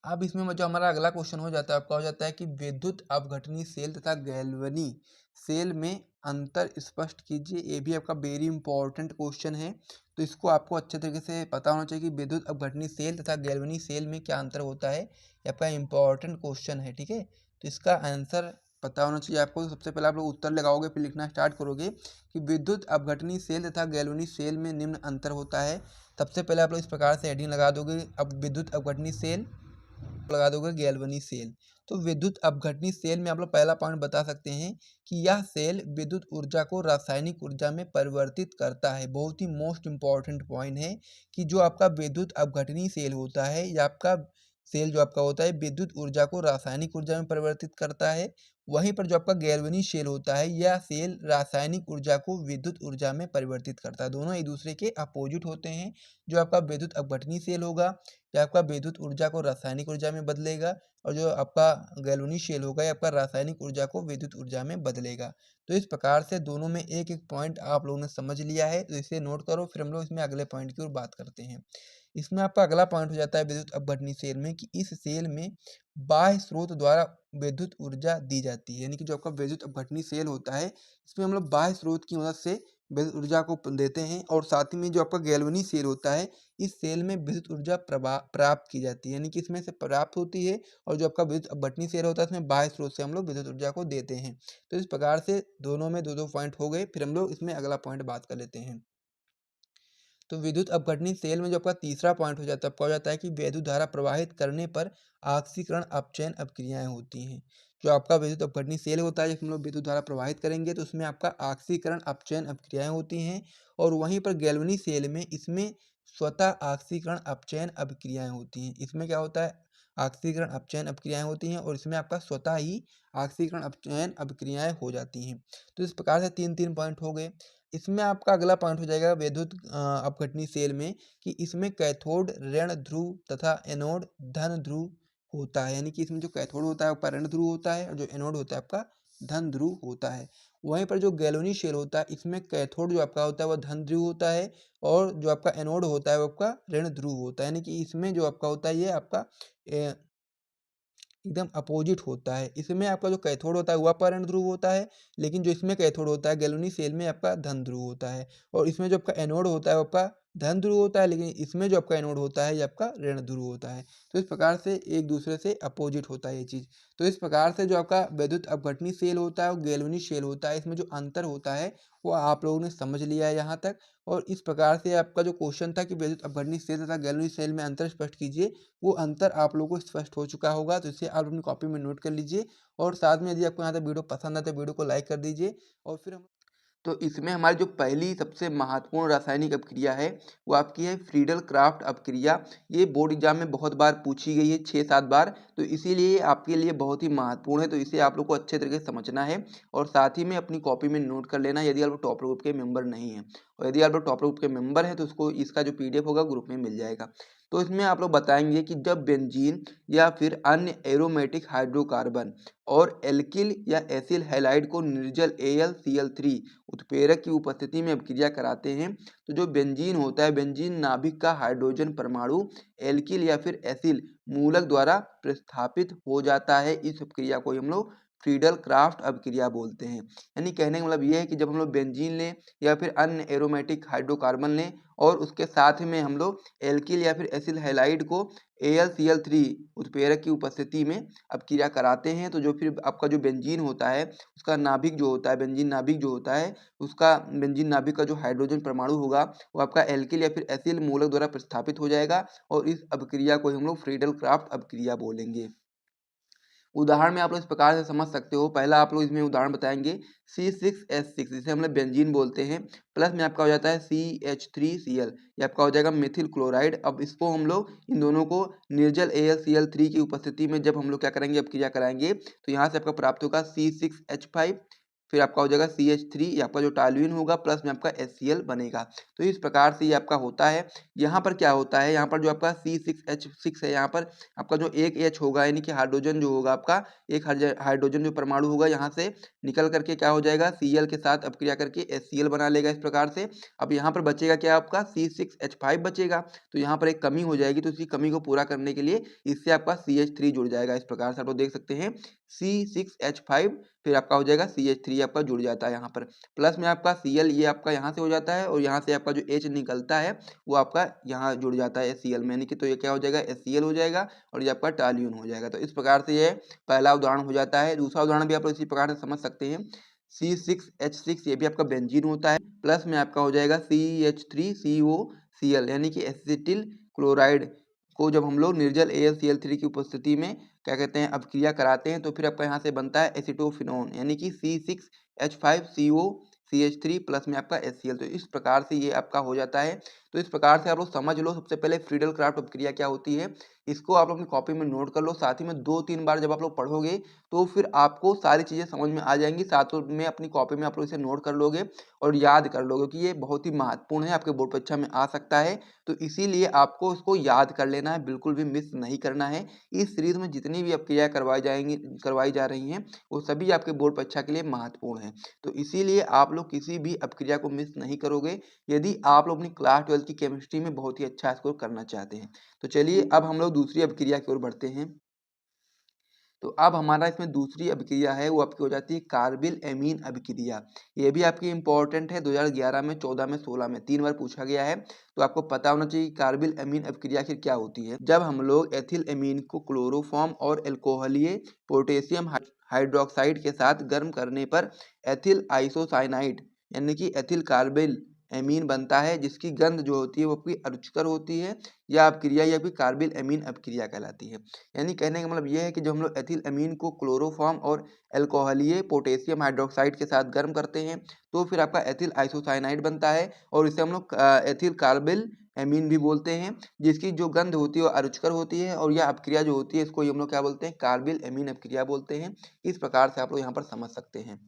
अब इसमें जो हमारा अगला क्वेश्चन हो जाता है आपका हो जाता है कि विद्युत अपघटनी सेल तथा गैल्वनी सेल में अंतर स्पष्ट कीजिए। ये भी आपका वेरी इंपॉर्टेंट क्वेश्चन है। तो इसको आपको अच्छे तरीके से पता होना चाहिए कि विद्युत अपघटनी सेल तथा गैल्वनी सेल में क्या अंतर होता है। ये आपका इंपॉर्टेंट क्वेश्चन है, ठीक है। तो इसका आंसर पता होना चाहिए आपको। तो सबसे पहले आप लोग उत्तर लगाओगे फिर लिखना स्टार्ट करोगे कि विद्युत अपघटनी सेल तथा गैल्वनी सेल में निम्न अंतर होता है। सबसे पहले आप लोग इस प्रकार से हेडिंग लगा दोगे, अब विद्युत अपघटनी सेल लगा दोगे गैल्वनी सेल। तो विद्युत अपघटनी सेल में आप लोग पहला पॉइंट बता सकते हैं कि यह सेल विद्युत ऊर्जा को रासायनिक ऊर्जा में परिवर्तित करता है। बहुत ही मोस्ट इंपॉर्टेंट पॉइंट है कि जो आपका विद्युत अपघटनी सेल होता है या आपका सेल जो आपका होता है विद्युत ऊर्जा को रासायनिक ऊर्जा में परिवर्तित करता है। वहीं पर जो आपका गैल्वनी सेल होता है यह सेल रासायनिक ऊर्जा को विद्युत ऊर्जा में परिवर्तित करता है। दोनों एक दूसरे के अपोजिट होते हैं। जो आपका विद्युत अपघटनी सेल होगा या आपका विद्युत ऊर्जा को रासायनिक ऊर्जा में बदलेगा और जो आपका गैल्वनी शेल होगा ये आपका रासायनिक ऊर्जा को विद्युत ऊर्जा में बदलेगा। तो इस प्रकार से दोनों में एक एक पॉइंट आप लोगों ने समझ लिया है, तो इसे नोट करो। फिर हम लोग इसमें अगले पॉइंट की ओर बात करते हैं। इसमें आपका अगला पॉइंट हो जाता है विद्युत अपघटनी सेल में कि इस सेल में बाह्य स्रोत द्वारा विद्युत ऊर्जा दी जाती है। यानी कि जो आपका विद्युत अपघटनी सेल होता है इसमें हम लोग बाह्य स्रोत की मदद से विद्युत ऊर्जा को देते हैं और साथ ही में जो आपका गैल्वेनिक सेल होता है, इस सेल में विद्युत ऊर्जा प्राप्त की जाती है, यानी कि इसमें से प्राप्त होती है। और जो आपका विद्युत अपघटनी सेल होता है, इसमें बाह्य स्रोत से हम लोग विद्युत ऊर्जा को देते हैं। तो इस प्रकार से दोनों में 2-2 पॉइंट हो गए। फिर हम लोग इसमें अगला पॉइंट बात कर लेते हैं। तो विद्युत अपघटनी सेल में जो आपका तीसरा पॉइंट हो जाता है कि वैद्युत धारा प्रवाहित करने पर ऑक्सीकरण अपचयन अपक्रियाएं होती हैं। जो आपका विद्युत अपघटनी सेल होता है, जिसमें हम लोग विद्युत धारा प्रवाहित करेंगे, तो उसमें आपका ऑक्सीकरण अपचयन अपक्रियाएं होती हैं। और वहीं पर गैल्वेनिक सेल में इसमें स्वतः ऑक्सीकरण अपचयन अभिक्रियाएं होती हैं। इसमें क्या होता है, ऑक्सीकरण अपचयन अभिक्रियाएं होती हैं और इसमें आपका स्वतः ही ऑक्सीकरण अपचयन अभिक्रियाएं हो जाती हैं। तो इस प्रकार से 3-3 पॉइंट हो गए। इसमें आपका अगला पॉइंट हो जाएगा विद्युत अपघटनी सेल में, कि इसमें कैथोड ऋण ध्रुव तथा एनोड धन ध्रुव होता है। यानी कि इसमें जो कैथोड होता है आपका ऋण ध्रुव होता है और जो एनोड होता है आपका धन ध्रुव होता है। वहीं पर जो गैल्वेनिक सेल होता है, इसमें कैथोड जो आपका होता है वह धन ध्रुव होता है और जो आपका एनोड होता है वो आपका ऋण ध्रुव होता है। यानी कि इसमें जो आपका होता है ये आपका एकदम अपोजिट होता है। इसमें आपका जो कैथोड होता है वो आपका ऋण ध्रुव होता है, लेकिन जो इसमें कैथोड होता है गैल्वेनिक सेल में आपका धन ध्रुव होता है। और इसमें जो आपका एनोड होता है वो आपका धन ध्रुव होता है, लेकिन इसमें जो आपका एनोड होता है ये आपका ऋण ध्रुव होता है। तो इस प्रकार से एक दूसरे से अपोजिट होता है ये चीज़। तो इस प्रकार से जो आपका विद्युत अपघटनी सेल होता है और गैल्वेनिक सेल होता है, इसमें जो अंतर होता है वो आप लोगों ने समझ लिया है यहाँ तक। और इस प्रकार से आपका जो क्वेश्चन था कि विद्युत अपघटनी सेल तथा गैल्वेनिक सेल में अंतर स्पष्ट कीजिए, वो अंतर आप लोगों को स्पष्ट हो चुका होगा। तो इसे आप अपनी कॉपी में नोट कर लीजिए और साथ में यदि आपको यहाँ तक वीडियो पसंद आए तो वीडियो को लाइक कर दीजिए। और फिर हम तो इसमें हमारी जो पहली सबसे महत्वपूर्ण रासायनिक अपक्रिया है वो आपकी है फ्रीडल क्राफ्ट अपक्रिया। ये बोर्ड एग्जाम में बहुत बार पूछी गई है, 6-7 बार, तो इसीलिए आपके लिए बहुत ही महत्वपूर्ण है। तो इसे आप लोग को अच्छे तरीके से समझना है और साथ ही में अपनी कॉपी में नोट कर लेना यदि आप लोग टॉपर ग्रुप के मेंबर नहीं हैं। और यदि आप लोग टॉपर ग्रुप के मेंबर हैं तो उसको इसका जो PDF होगा ग्रुप में मिल जाएगा। तो इसमें आप लोग बताएंगे कि जब बेंजीन या फिर अन्य एरोमेटिक हाइड्रोकार्बन और एल्किल या एसिल हैलाइड को निर्जल AlCl3 उत्प्रेरक की उपस्थिति में अभिक्रिया कराते हैं, तो जो बेंजीन होता है, बेंजीन नाभिक का हाइड्रोजन परमाणु एल्किल या फिर एसिल मूलक द्वारा प्रतिस्थापित हो जाता है। इस अभिक्रिया को हम लोग फ्रीडल क्राफ्ट अभिक्रिया बोलते हैं। यानी कहने का मतलब ये है कि जब हम लोग बेंजीन लें या फिर अन्य एरोमेटिक हाइड्रोकार्बन लें और उसके साथ में हम लोग एल्किल या फिर एसिल हैलाइड को AlCl3 उत्प्रेरक की उपस्थिति में अपक्रिया कराते हैं, तो जो फिर आपका जो बेंजीन होता है उसका नाभिक जो होता है, बेंजीन नाभिक जो होता है, उसका बेंजीन नाभिक का जो हाइड्रोजन परमाणु होगा वो आपका एल्किल या फिर एसिल मूलक द्वारा प्रतिस्थापित हो जाएगा और इस अभिक्रिया को हम लोग फ्रीडल क्राफ्ट अभिक्रिया बोलेंगे। उदाहरण में आप लोग इस प्रकार से समझ सकते हो। पहला आप लोग इसमें उदाहरण बताएंगे C6H6, जिसे हम लोग बेंजीन बोलते हैं, प्लस में आपका हो जाता है CH3Cl, ये आपका हो जाएगा मिथिल क्लोराइड। अब इसको हम लोग इन दोनों को निर्जल AlCl3 की उपस्थिति में जब हम लोग क्या करेंगे, अपक्रिया कराएंगे, तो यहाँ से आपका प्राप्त होगा C6H5, फिर आपका हो जाएगा CH3, ये आपका जो टॉल्यूइन होगा, प्लस में आपका HCl बनेगा। तो इस प्रकार से ये आपका होता है। यहाँ पर क्या होता है, यहाँ पर जो आपका C6H6 है, यहाँ पर आपका जो एक H होगा, यानी कि हाइड्रोजन जो होगा आपका, एक हाइड्रोजन जो परमाणु होगा यहाँ से निकल करके क्या हो जाएगा, Cl के साथ अपक्रिया करके HCl बना लेगा इस प्रकार से। अब यहाँ पर बचेगा क्या, आपका C6H5 बचेगा। तो यहाँ पर एक कमी हो जाएगी, तो इसी कमी को पूरा करने के लिए इससे आपका CH3 जुड़ जाएगा। इस प्रकार से आप लोग देख सकते हैं C6H5, फिर आपका हो जाएगा CH3 आपका जुड़ जाता है यहाँ पर, प्लस में आपका Cl, ये आपका यहाँ से हो जाता है और यहाँ से आपका जो H निकलता है वो आपका यहाँ जुड़ जाता है Cl में, यानी कि तो ये क्या हो जाएगा, HCl हो जाएगा और ये आपका टॉल्यूइन हो जाएगा। तो इस प्रकार से ये पहला उदाहरण हो जाता है। दूसरा उदाहरण भी आप लोग इसी प्रकार से समझ सकते हैं। C6H6 ये भी आपका बेंजीन होता है, प्लस में आपका हो जाएगा CH3COCl, यानी कि एसिटिल क्लोराइड को जब हम लोग निर्जल AlCl3 की उपस्थिति में क्या कहते हैं, अपक्रिया कराते हैं, तो फिर आपका यहाँ से बनता है एसिटोफिनोन, यानी कि C6H5COCH3 प्लस में आपका HCl। तो इस प्रकार से ये आपका हो जाता है। तो इस प्रकार से आप लोग समझ लो सबसे पहले फ्रीडल क्राफ्ट अपक्रिया क्या होती है, इसको आप लोग अपनी कॉपी में नोट कर लो। साथ ही में 2-3 बार जब आप लोग पढ़ोगे तो फिर आपको सारी चीज़ें समझ में आ जाएंगी। साथ में अपनी कॉपी में आप लोग इसे नोट कर लोगे और याद कर लोगे कि ये बहुत ही महत्वपूर्ण है, आपके बोर्ड परीक्षा में आ सकता है। तो इसीलिए आपको इसको याद कर लेना है, बिल्कुल भी मिस नहीं करना है। इस सीरीज में जितनी भी अपक्रिया करवाई जा रही हैं वो सभी आपके बोर्ड परीक्षा के लिए महत्वपूर्ण है। तो इसीलिए आप लोग किसी भी अपक्रिया को मिस नहीं करोगे यदि आप लोग अपनी क्लास 12 की केमिस्ट्री में बहुत ही अच्छा स्कोर करना चाहते हैं। तो चलिए अब हम लोग दूसरी अपक्रिया की ओर बढ़ते हैं। तो अब हमारा इसमें दूसरी अभिक्रिया है वो आपकी हो जाती है कार्बिल एमीन अभिक्रिया। ये भी आपकी इंपॉर्टेंट है, 2011 में, 14 में, 16 में 3 बार पूछा गया है। तो आपको पता होना चाहिए कार्बिल एमीन अभिक्रिया आखिर क्या होती है। जब हम लोग एथिल एमीन को क्लोरोफॉर्म और अल्कोहलीय पोटेशियम हाइड्रोक्साइड के साथ गर्म करने पर एथिल आइसोसाइनाइड यानी कि एथिल कार्बिल एमीन बनता है, जिसकी गंध जो होती है वो आपकी अरुचिकर होती है। यह अपक्रिया या फिर कार्बिल एमीन अपक्रिया कहलाती है। यानी कहने का मतलब यह है कि जब हम लोग एथिल एमीन को क्लोरोफॉर्म और अल्कोहलीय पोटेशियम हाइड्रोक्साइड के साथ गर्म करते हैं तो फिर आपका एथिल आइसोसाइनाइड बनता है, और इसे हम लोग एथिल कार्बिल एमीन भी बोलते हैं, जिसकी जो गंध होती है वो अरुचिकर होती है। और यह अपक्रिया जो होती है इसको हम लोग क्या बोलते हैं, कार्बिल एमीन अपक्रिया बोलते हैं। इस प्रकार से आप लोग यहाँ पर समझ सकते हैं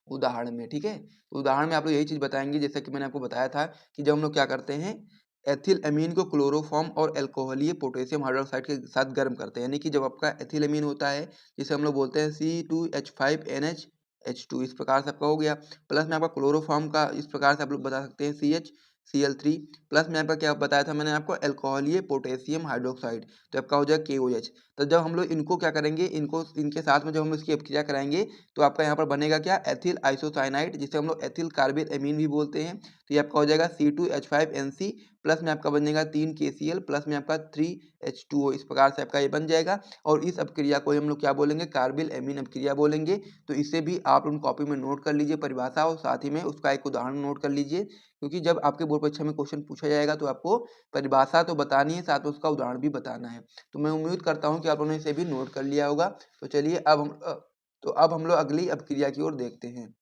उदाहरण में। ठीक है, उदाहरण में आप लोग यही चीज बताएंगे जैसा कि मैंने आपको बताया था कि जब हम लोग क्या करते हैं एथिल अमीन को क्लोरोफॉर्म और अल्कोहलीय पोटेशियम हाइड्रोक्साइड के साथ गर्म करते हैं, यानी कि जब आपका एथिल अमीन होता है जिसे हम लोग बोलते हैं C2H5NH2, इस प्रकार से आपका हो गया। प्लस में आपका क्लोरोफॉर्म का इस प्रकार से आप लोग बता सकते हैं CHCl3। प्लस में आपका क्या बताया था मैंने आपको, अल्कोहलीय पोटेशियम हाइड्रोक्साइड, तो आपका हो जाएगा KOH। तो जब हम लोग इनको क्या करेंगे, इनको इनके साथ में जब हम लोग इसकी अपक्रिया कराएंगे तो आपका यहाँ पर बनेगा क्या, एथिल आइसोसाइनाइड, जिसे हम लोग एथिल कार्बिल एमीन भी बोलते हैं। तो ये आपका हो जाएगा C2H5NC, प्लस में आपका बनेगा 3KCl, प्लस में आपका 3H2O। इस प्रकार से आपका ये बन जाएगा। और इस अपक्रिया को हम लोग क्या बोलेंगे, कार्बिल एमीन अपक्रिया बोलेंगे। तो इसे भी आप लोग कॉपी में नोट कर लीजिए परिभाषा, और साथ ही में उसका एक उदाहरण नोट कर लीजिए, क्योंकि जब आपके बोर्ड परीक्षा में क्वेश्चन पूछा जाएगा तो आपको परिभाषा तो बतानी है, साथ में उसका उदाहरण भी बताना है। तो मैं उम्मीद करता हूँ कि आप लोगों ने इसे भी नोट कर लिया होगा। तो चलिए अब हम लोग अगली अपक्रिया की ओर देखते हैं।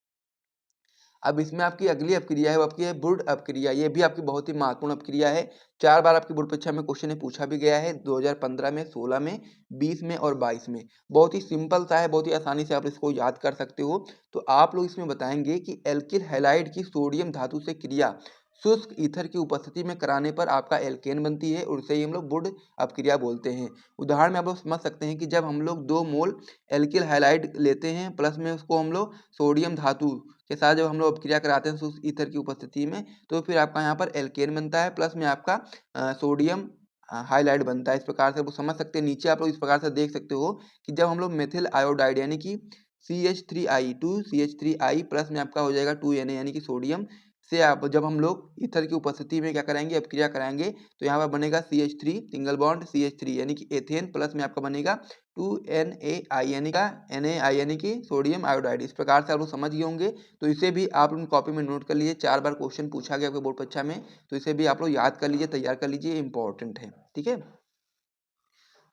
अब इसमें आपकी अगली अपक्रिया है वो आपकी है वुड अपक्रिया। ये भी आपकी बहुत ही महत्वपूर्ण अपक्रिया है। 4 बार आपकी बोर्ड परीक्षा में क्वेश्चन पूछा भी गया है, 2015 में, 16 में, 20 में और 22 में। बहुत ही सिंपल सा है, बहुत ही आसानी से आप इसको याद कर सकते हो। तो आप लोग इसमें बताएंगे कि एल्किल हैलाइड की सोडियम धातु से क्रिया शुष्क ईथर की उपस्थिति में कराने पर आपका एल्केन बनती है, और उसे ही हम लोग वुड अपक्रिया बोलते हैं। उदाहरण में आप लोग समझ सकते हैं कि जब हम लोग 2 मोल एल्किल हैलाइड लेते हैं, प्लस में उसको हम लोग सोडियम धातु के साथ जब हम लोग अपक्रिया कराते हैं शुष्क ईथर की उपस्थिति में, तो फिर आपका यहाँ पर एल्केन बनता है, प्लस में आपका सोडियम हाइलाइड बनता है। इस प्रकार से वो समझ सकते हैं। नीचे आप लोग इस प्रकार से देख सकते हो कि जब हम लोग मेथिल आयोडाइड यानी कि CH3I प्लस में आपका हो जाएगा 2Na यानी कि सोडियम से, आप जब हम लोग ईथर की उपस्थिति में क्या कराएंगे, अपक्रिया कराएंगे, तो यहाँ पर बनेगा CH3 सिंगल बॉन्ड CH3 यानी कि एथेन, प्लस में आपका बनेगा 2NaI यानी का Na यानी कि सोडियम आयोडाइड। इस प्रकार से आप लोग समझ गए होंगे। तो इसे भी आप लोग कॉपी में नोट कर लीजिए, 4 बार क्वेश्चन पूछा गया आपके बोर्ड परीक्षा में, तो इसे भी आप लोग याद कर लीजिए, तैयार कर लीजिए, इंपॉर्टेंट है। ठीक है,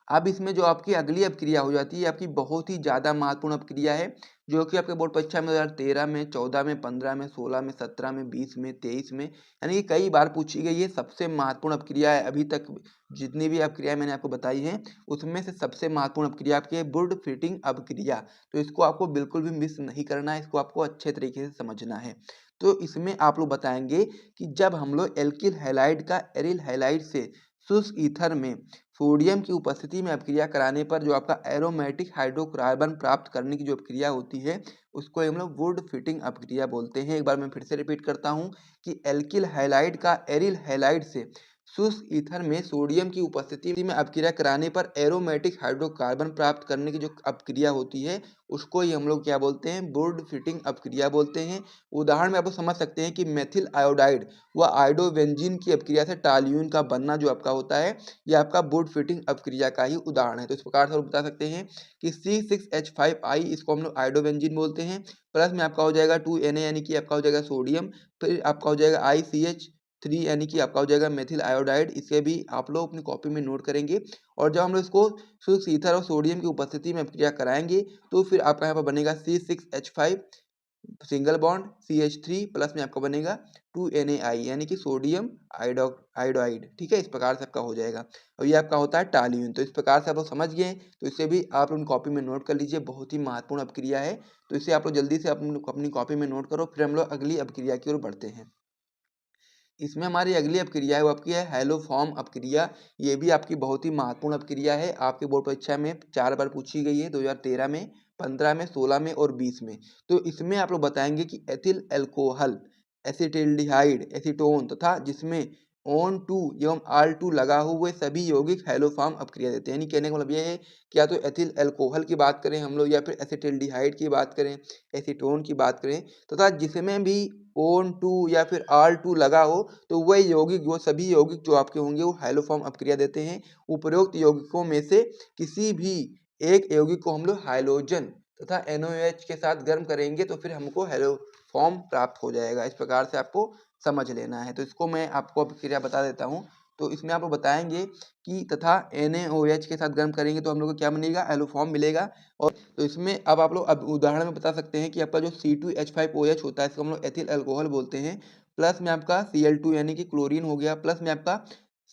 अब इसमें जो आपकी अगली अपक्रिया हो जाती है आपकी बहुत ही ज़्यादा महत्वपूर्ण अपक्रिया है, जो कि आपके बोर्ड परीक्षा में 2013 में, 14 में, 15 में, 16 में, 17 में, 20 में, 23 में, यानी कि कई बार पूछी गई है। सबसे महत्वपूर्ण अपक्रिया है अभी तक जितनी भी अपक्रिया मैंने आपको बताई हैं उसमें से सबसे महत्वपूर्ण अपक्रिया आपकी है वुड फिटिंग अपक्रिया। तो इसको आपको बिल्कुल भी मिस नहीं करना है, इसको आपको अच्छे तरीके से समझना है। तो इसमें आप लोग बताएंगे कि जब हम लोग एल्किल हैलाइड का एरिल हैलाइड से शुष्क ईथर में सोडियम की उपस्थिति में अपक्रिया कराने पर जो आपका एरोमेटिक हाइड्रोकार्बन प्राप्त करने की जो अपक्रिया होती है उसको हम लोग वुड फिटिंग अपक्रिया बोलते हैं। एक बार मैं फिर से रिपीट करता हूँ कि एल्किल हैलाइड का एरिल हैलाइड से शुष्क ईथर में सोडियम की उपस्थिति में अपक्रिया कराने पर एरोमेटिक हाइड्रोकार्बन प्राप्त करने की जो अपक्रिया होती है उसको ही हम लोग क्या बोलते हैं, वुड फिटिंग अपक्रिया बोलते हैं। उदाहरण में आप लोग समझ सकते हैं कि मेथिल आयोडाइड व आयोडोबेंजीन की अपक्रिया से टाल्यून का बनना जो आपका होता है ये आपका वुड फिटिंग अपक्रिया का ही उदाहरण है। तो इस प्रकार से आप बता सकते हैं कि C6H5I इसको हम लोग आयोडोबेंजीन बोलते हैं, प्लस में आपका हो जाएगा 2Na यानी कि आपका हो जाएगा सोडियम, फिर आपका हो जाएगा ICH3 यानी कि आपका हो जाएगा मेथिल आयोडाइड। इसे भी आप लोग अपनी कॉपी में नोट करेंगे। और जब हम लोग इसको शुष्क ईथर और सोडियम की उपस्थिति में अपक्रिया कराएंगे तो फिर आपका यहाँ पर बनेगा C6H5 single bond CH3 plus में आपका बनेगा 2NaI यानी कि सोडियम आयोडाइड। ठीक है, इस प्रकार से आपका हो जाएगा, और ये आपका होता है टाल्यून। तो इस प्रकार से आप लोग समझ गए। तो इसे भी आप लोग कॉपी में नोट कर लीजिए, बहुत ही महत्वपूर्ण अपक्रिया है। तो इसे आप लोग जल्दी से अपनी कॉपी में नोट करो। फिर हम लोग अगली अपक्रिया की ओर बढ़ते हैं। इसमें हमारी अगली अपक्रिया है वो आपकी है हैलोफॉर्म अपक्रिया। ये भी आपकी बहुत ही महत्वपूर्ण अपक्रिया है, आपके बोर्ड परीक्षा में 4 बार पूछी गई है, 2013 में, 15 में, 16 में और 20 में। तो इसमें आप लोग बताएंगे कि एथिल अल्कोहल, एसिटिल्डिहाइड, एसीटोन तथा जिसमें ऑन टू एवं आल टू लगा हुए सभी यौगिक हैलोफॉर्म अपक्रिया देते हैं। यानी कहने का मतलब ये है कि या तो एथिल अल्कोहल की बात करें हम लोग, या फिर एसिटिल्डिहाइड की बात करें, एसीटोन की बात करें, तथा जिसमें भी ऑन टू या फिर आल टू लगा हो तो वह यौगिक, वो सभी यौगिक जो आपके होंगे वो हैलोफॉर्म अपक्रिया देते हैं। उपरोक्त यौगिकों में से किसी भी एक यौगिक को हम लोग हाइड्रोजन तथा NaOH के साथ गर्म करेंगे तो फिर हमको हैलोफॉर्म प्राप्त हो जाएगा। इस प्रकार से आपको समझ लेना है। तो इसको मैं आपको प्रक्रिया बता देता हूँ। तो इसमें आप लोग बताएंगे कि तथा NaOH के साथ गर्म करेंगे तो हम लोग को क्या मिलेगा, हैलोफॉर्म मिलेगा। और तो इसमें अब आप लोग अब उदाहरण में बता सकते हैं कि आपका जो C2H5OH होता है इसको हम लोग एथिल अल्कोहल बोलते हैं, प्लस में आपका Cl2 यानी कि क्लोरीन हो गया, प्लस में आपका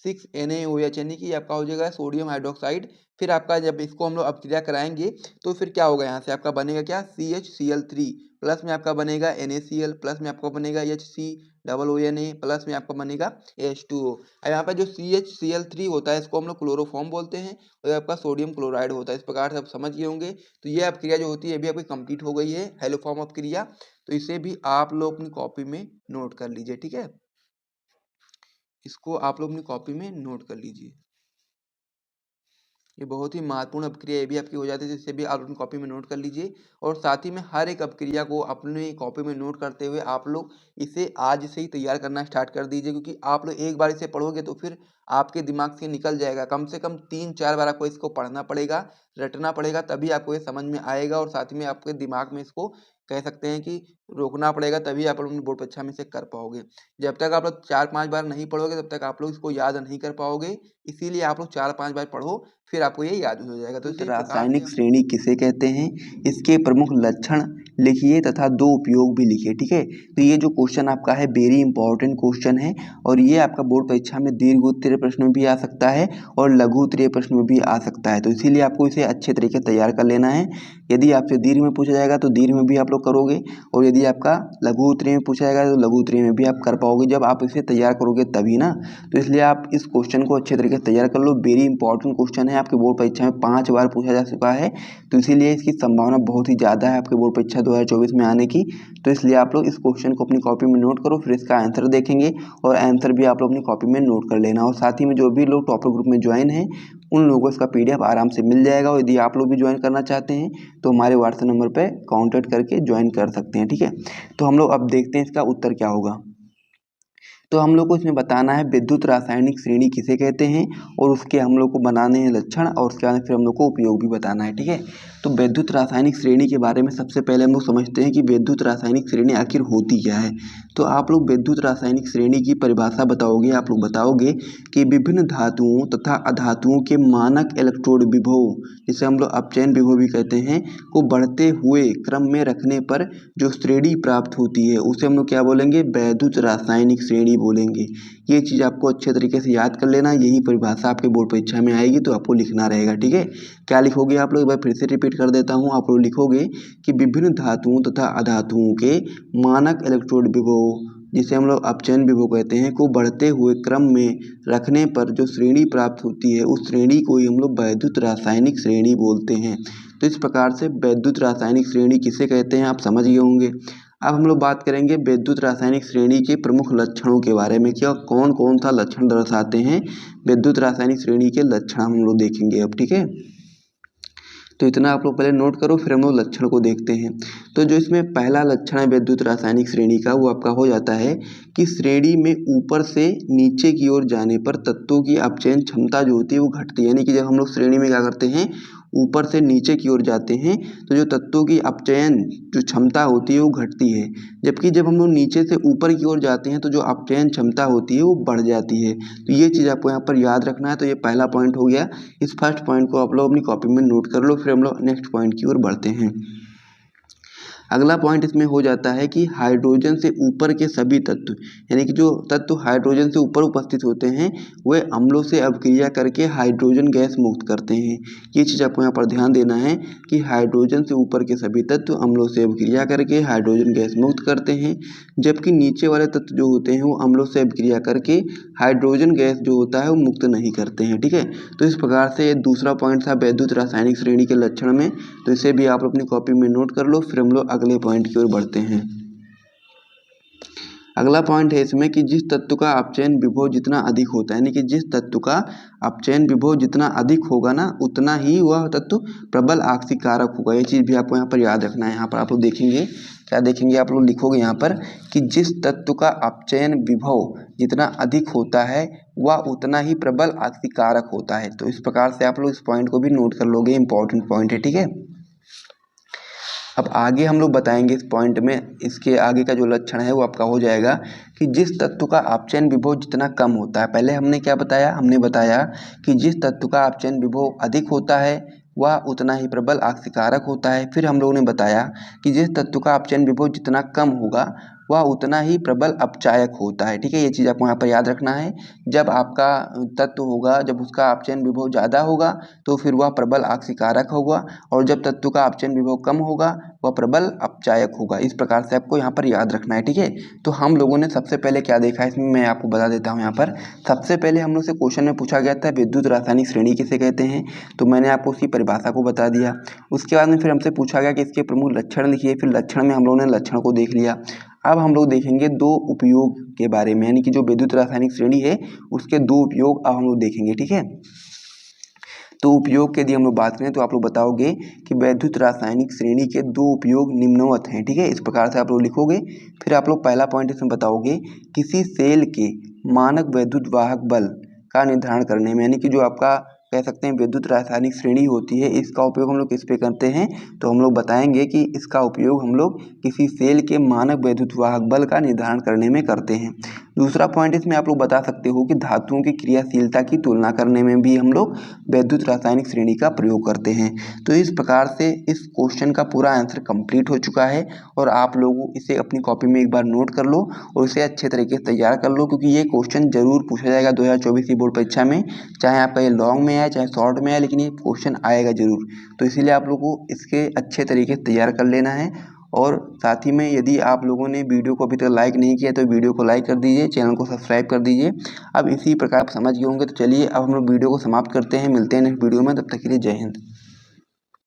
6NaOH यानी कि आपका हो जाएगा सोडियम हाइड्रोक्साइड। फिर आपका जब इसको हम लोग अपक्रिया कराएंगे तो फिर क्या होगा, यहाँ से आपका बनेगा क्या, CHCl3, प्लस में आपका बनेगा NaCl, प्लस में आपका बनेगा HCOONA, प्लस में आपका बनेगा H2O। अब यहाँ पर जो CHCl3 होता है इसको हम लोग क्लोरोफॉर्म बोलते हैं, और आपका सोडियम क्लोराइड होता है। इस प्रकार से आप समझ गए होंगे। तो ये अपक्रिया जो होती है ये भी आपकी कंप्लीट हो गई है, हैलोफॉर्म अपक्रिया। तो इसे भी आप लोग अपनी कॉपी में नोट कर लीजिए, ठीक है। इसको आप लोग अपनी कॉपी में नोट कर लीजिए। ये बहुत ही महत्वपूर्ण अपक्रिया ये भी आपकी हो जाती है, जिससे भी आप अपनी कॉपी में नोट कर लीजिए। और साथ ही में हर एक अपक्रिया को अपनी कॉपी में नोट करते हुए आप लोग इसे आज से ही तैयार करना स्टार्ट कर दीजिए, क्योंकि आप लोग एक बार इसे पढ़ोगे तो फिर आपके दिमाग से निकल जाएगा। कम से कम 3-4 बार आपको इसको पढ़ना पड़ेगा, रटना पड़ेगा, तभी आपको ये समझ में आएगा। और साथ ही में आपके दिमाग में इसको कह सकते हैं कि रोकना पड़ेगा, तभी आप लोग अपनी बोर्ड परीक्षा में इसे कर पाओगे। जब तक आप लोग 4-5 बार नहीं पढ़ोगे तब तक आप लोग इसको याद नहीं कर पाओगे। इसीलिए आप लोग 4-5 बार पढ़ो, फिर आपको ये याद हो जाएगा। तो रासायनिक श्रेणी किसे कहते हैं, इसके प्रमुख लक्षण लिखिए तथा 2 उपयोग भी लिखिए, ठीक है। तो ये जो क्वेश्चन आपका है वेरी इंपॉर्टेंट क्वेश्चन है, और ये आपका बोर्ड परीक्षा में दीर्घ उत्तरीय प्रश्न में भी आ सकता है और लघु उत्तरीय प्रश्न में भी आ सकता है। तो इसीलिए आपको इसे अच्छे तरीके से तैयार कर लेना है। यदि आपसे दीर्घ में पूछा जाएगा तो दीर्घ में भी आप लोग करोगे, और यदि आपका लघु उत्तरीय में पूछा जाएगा तो लघु उत्तरीय में भी आप कर पाओगे, जब आप इसे तैयार करोगे तभी ना। तो इसलिए आप इस क्वेश्चन को अच्छे तरीके से तैयार कर लो। वेरी इंपॉर्टेंट क्वेश्चन है, आपके बोर्ड परीक्षा में 5 बार पूछा जा चुका है, तो इसीलिए इसकी संभावना बहुत ही ज़्यादा है आपके बोर्ड परीक्षा 2024 में आने की। तो इसलिए आप लोग इस क्वेश्चन को अपनी कॉपी में नोट करो, फिर इसका आंसर देखेंगे और आंसर भी आप लोग अपनी कॉपी में नोट कर लेना। और साथ ही में जो भी लोग टॉपर ग्रुप में ज्वाइन हैं उन लोगों को इसका PDF आराम से मिल जाएगा। और यदि आप लोग भी ज्वाइन करना चाहते हैं तो हमारे व्हाट्सएप नंबर पर कॉन्टैक्ट करके ज्वाइन कर सकते हैं, ठीक है। तो हम लोग अब देखते हैं इसका उत्तर क्या होगा। तो हम लोग को इसमें बताना है विद्युत रासायनिक श्रेणी किसे कहते हैं, और उसके हम लोग को बनाने हैं लक्षण, और उसके बाद फिर हम लोग को उपयोग भी बताना है, ठीक है। तो विद्युत रासायनिक श्रेणी के बारे में सबसे पहले हम लोग समझते हैं कि विद्युत रासायनिक श्रेणी आखिर होती क्या है। तो आप लोग विद्युत रासायनिक श्रेणी की परिभाषा बताओगे। आप लोग बताओगे कि विभिन्न धातुओं तथा अधातुओं के मानक इलेक्ट्रोड विभव, जिसे हम लोग अपचयन विभव भी कहते हैं, को बढ़ते हुए क्रम में रखने पर जो श्रेणी प्राप्त होती है उसे हम लोग क्या बोलेंगे, विद्युत रासायनिक श्रेणी बोलेंगे। ये चीज़ आपको अच्छे तरीके से याद कर लेना। यही परिभाषा आपके बोर्ड परीक्षा में आएगी तो आपको लिखना रहेगा, ठीक है। क्या लिखोगे आप लोग, एक बार फिर से रिपीट कर देता हूँ। आप लोग लिखोगे कि विभिन्न धातुओं तथा अधातुओं के मानक इलेक्ट्रोड विभव, जिसे हम लोग अपचयन विभव कहते हैं, को बढ़ते हुए क्रम में रखने पर जो श्रेणी प्राप्त होती है उस श्रेणी को ही हम लोग विद्युत रासायनिक श्रेणी बोलते हैं। तो इस प्रकार से विद्युत रासायनिक श्रेणी किसे कहते हैं आप समझ गए होंगे। अब हम लोग बात करेंगे विद्युत रासायनिक श्रेणी के प्रमुख लक्षणों के बारे में, क्या कौन कौन सा लक्षण दर्शाते हैं विद्युत रासायनिक श्रेणी के लक्षण हम लोग देखेंगे अब, ठीक है। तो इतना आप लोग पहले नोट करो, फिर हम लोग लक्षण को देखते हैं। तो जो इसमें पहला लक्षण है विद्युत रासायनिक श्रेणी का, वो आपका हो जाता है कि श्रेणी में ऊपर से नीचे की ओर जाने पर तत्वों की अपचयन क्षमता जो होती है वो घटती है। यानी कि जब हम लोग श्रेणी में क्या करते हैं, ऊपर से नीचे की ओर जाते हैं तो जो तत्वों की अपचयन जो क्षमता होती है वो घटती है, जबकि जब हम लोग नीचे से ऊपर की ओर जाते हैं तो जो अपचयन क्षमता होती है वो बढ़ जाती है। तो ये चीज़ आपको यहाँ पर याद रखना है। तो ये पहला पॉइंट हो गया। इस फर्स्ट पॉइंट को आप लोग अपनी कॉपी में नोट कर लो, फिर हम लोग नेक्स्ट पॉइंट की ओर बढ़ते हैं। अगला पॉइंट इसमें हो जाता है कि हाइड्रोजन से ऊपर के सभी तत्व, यानी कि जो तत्व हाइड्रोजन से ऊपर उपस्थित होते हैं वे अम्लों से अभिक्रिया करके हाइड्रोजन गैस मुक्त करते हैं। ये चीज़ आपको यहाँ पर ध्यान देना है कि हाइड्रोजन से ऊपर के सभी तत्व अम्लों से अभिक्रिया करके हाइड्रोजन गैस मुक्त करते हैं, जबकि नीचे वाले तत्व जो होते हैं वो अम्लों से अभिक्रिया करके हाइड्रोजन गैस जो होता है वो मुक्त नहीं करते हैं, ठीक है। तो इस प्रकार से ये दूसरा पॉइंट था विद्युत रासायनिक श्रेणी के लक्षण में। तो इसे भी आप अपनी कॉपी में नोट कर लो, फिर हम लोग अगले पॉइंट की ओर बढ़ते हैं। अगला पॉइंट है इसमें कि जिस तत्व का अपचयन विभव जितना अधिक होता है, यानी कि जिस तत्व का अपचयन विभव जितना अधिक होगा ना, उतना ही वह तत्व प्रबल आक्सीय कारक होगा। ये चीज़ भी आपको यहाँ पर याद रखना है। यहाँ पर आप लोग देखेंगे, क्या देखेंगे, आप लोग लिखोगे यहाँ पर कि जिस तत्व का अपचयन विभव जितना अधिक होता है वह उतना ही प्रबल आक्सीय कारक होता है। तो इस प्रकार से आप लोग इस पॉइंट को भी नोट कर लोगे, इंपॉर्टेंट पॉइंट है, ठीक है। अब आगे हम लोग बताएंगे इस पॉइंट में, इसके आगे का जो लक्षण है वो आपका हो जाएगा कि जिस तत्व का अपचयन विभव जितना कम होता है। पहले हमने क्या बताया, हमने बताया कि जिस तत्व का अपचयन विभव अधिक होता है वह उतना ही प्रबल आक्सीय कारक होता है। फिर हम लोगों ने बताया कि जिस तत्व का अपचयन विभव जितना कम होगा वह उतना ही प्रबल अपचायक होता है, ठीक है। ये चीज़ आपको यहाँ पर याद रखना है। जब आपका तत्व होगा, जब उसका अपचयन विभव ज़्यादा होगा तो फिर वह प्रबल आक्सीय कारक होगा, और जब तत्व का अपचयन विभव कम होगा वह प्रबल अपचायक होगा। इस प्रकार से आपको यहाँ पर याद रखना है, ठीक है। तो हम लोगों ने सबसे पहले क्या देखा है इसमें, मैं आपको बता देता हूँ। यहाँ पर सबसे पहले हम लोग से क्वेश्चन में पूछा गया था विद्युत रासायनिक श्रेणी किसे कहते हैं, तो मैंने आपको उसकी परिभाषा को बता दिया। उसके बाद में फिर हमसे पूछा गया कि इसके प्रमुख लक्षण लिखिए। फिर लक्षण में हम लोगों ने लक्षण को देख लिया। अब हम लोग देखेंगे दो उपयोग के बारे में, यानी कि जो विद्युत रासायनिक श्रेणी है उसके दो उपयोग अब हम लोग देखेंगे, ठीक है। तो उपयोग के यदि हम लोग बात करें तो आप लोग बताओगे कि वैद्युत रासायनिक श्रेणी के दो उपयोग निम्नवत हैं, ठीक है। इस प्रकार से आप लोग लिखोगे। फिर आप लोग पहला पॉइंट इसमें बताओगे किसी सेल के मानक वैद्युत वाहक बल का निर्धारण करने में, यानी कि जो आपका कह सकते हैं विद्युत रासायनिक श्रेणी होती है, इसका उपयोग हम लोग किस पे करते हैं, तो हम लोग बताएंगे कि इसका उपयोग हम लोग किसी सेल के मानक वैद्युत वाहक बल का निर्धारण करने में करते हैं। दूसरा पॉइंट इसमें आप लोग बता सकते हो कि धातुओं की क्रियाशीलता की तुलना करने में भी हम लोग वैद्युत रासायनिक श्रेणी का प्रयोग करते हैं। तो इस प्रकार से इस क्वेश्चन का पूरा आंसर कंप्लीट हो चुका है, और आप लोग इसे अपनी कॉपी में एक बार नोट कर लो और इसे अच्छे तरीके से तैयार कर लो, क्योंकि ये क्वेश्चन जरूर पूछा जाएगा 2024 की बोर्ड परीक्षा में, चाहे आपका ये लॉन्ग में आए चाहे शॉर्ट में आए, लेकिन ये क्वेश्चन आएगा जरूर। तो इसीलिए आप लोगों को इसके अच्छे तरीके से तैयार कर लेना है। और साथ ही में यदि आप लोगों ने वीडियो को अभी तक लाइक नहीं किया तो वीडियो को लाइक कर दीजिए, चैनल को सब्सक्राइब कर दीजिए। अब इसी प्रकार आप समझ गए होंगे। तो चलिए अब हम लोग वीडियो को समाप्त करते हैं, मिलते हैं नेक्स्ट वीडियो में, तब तक के लिए जय हिंद।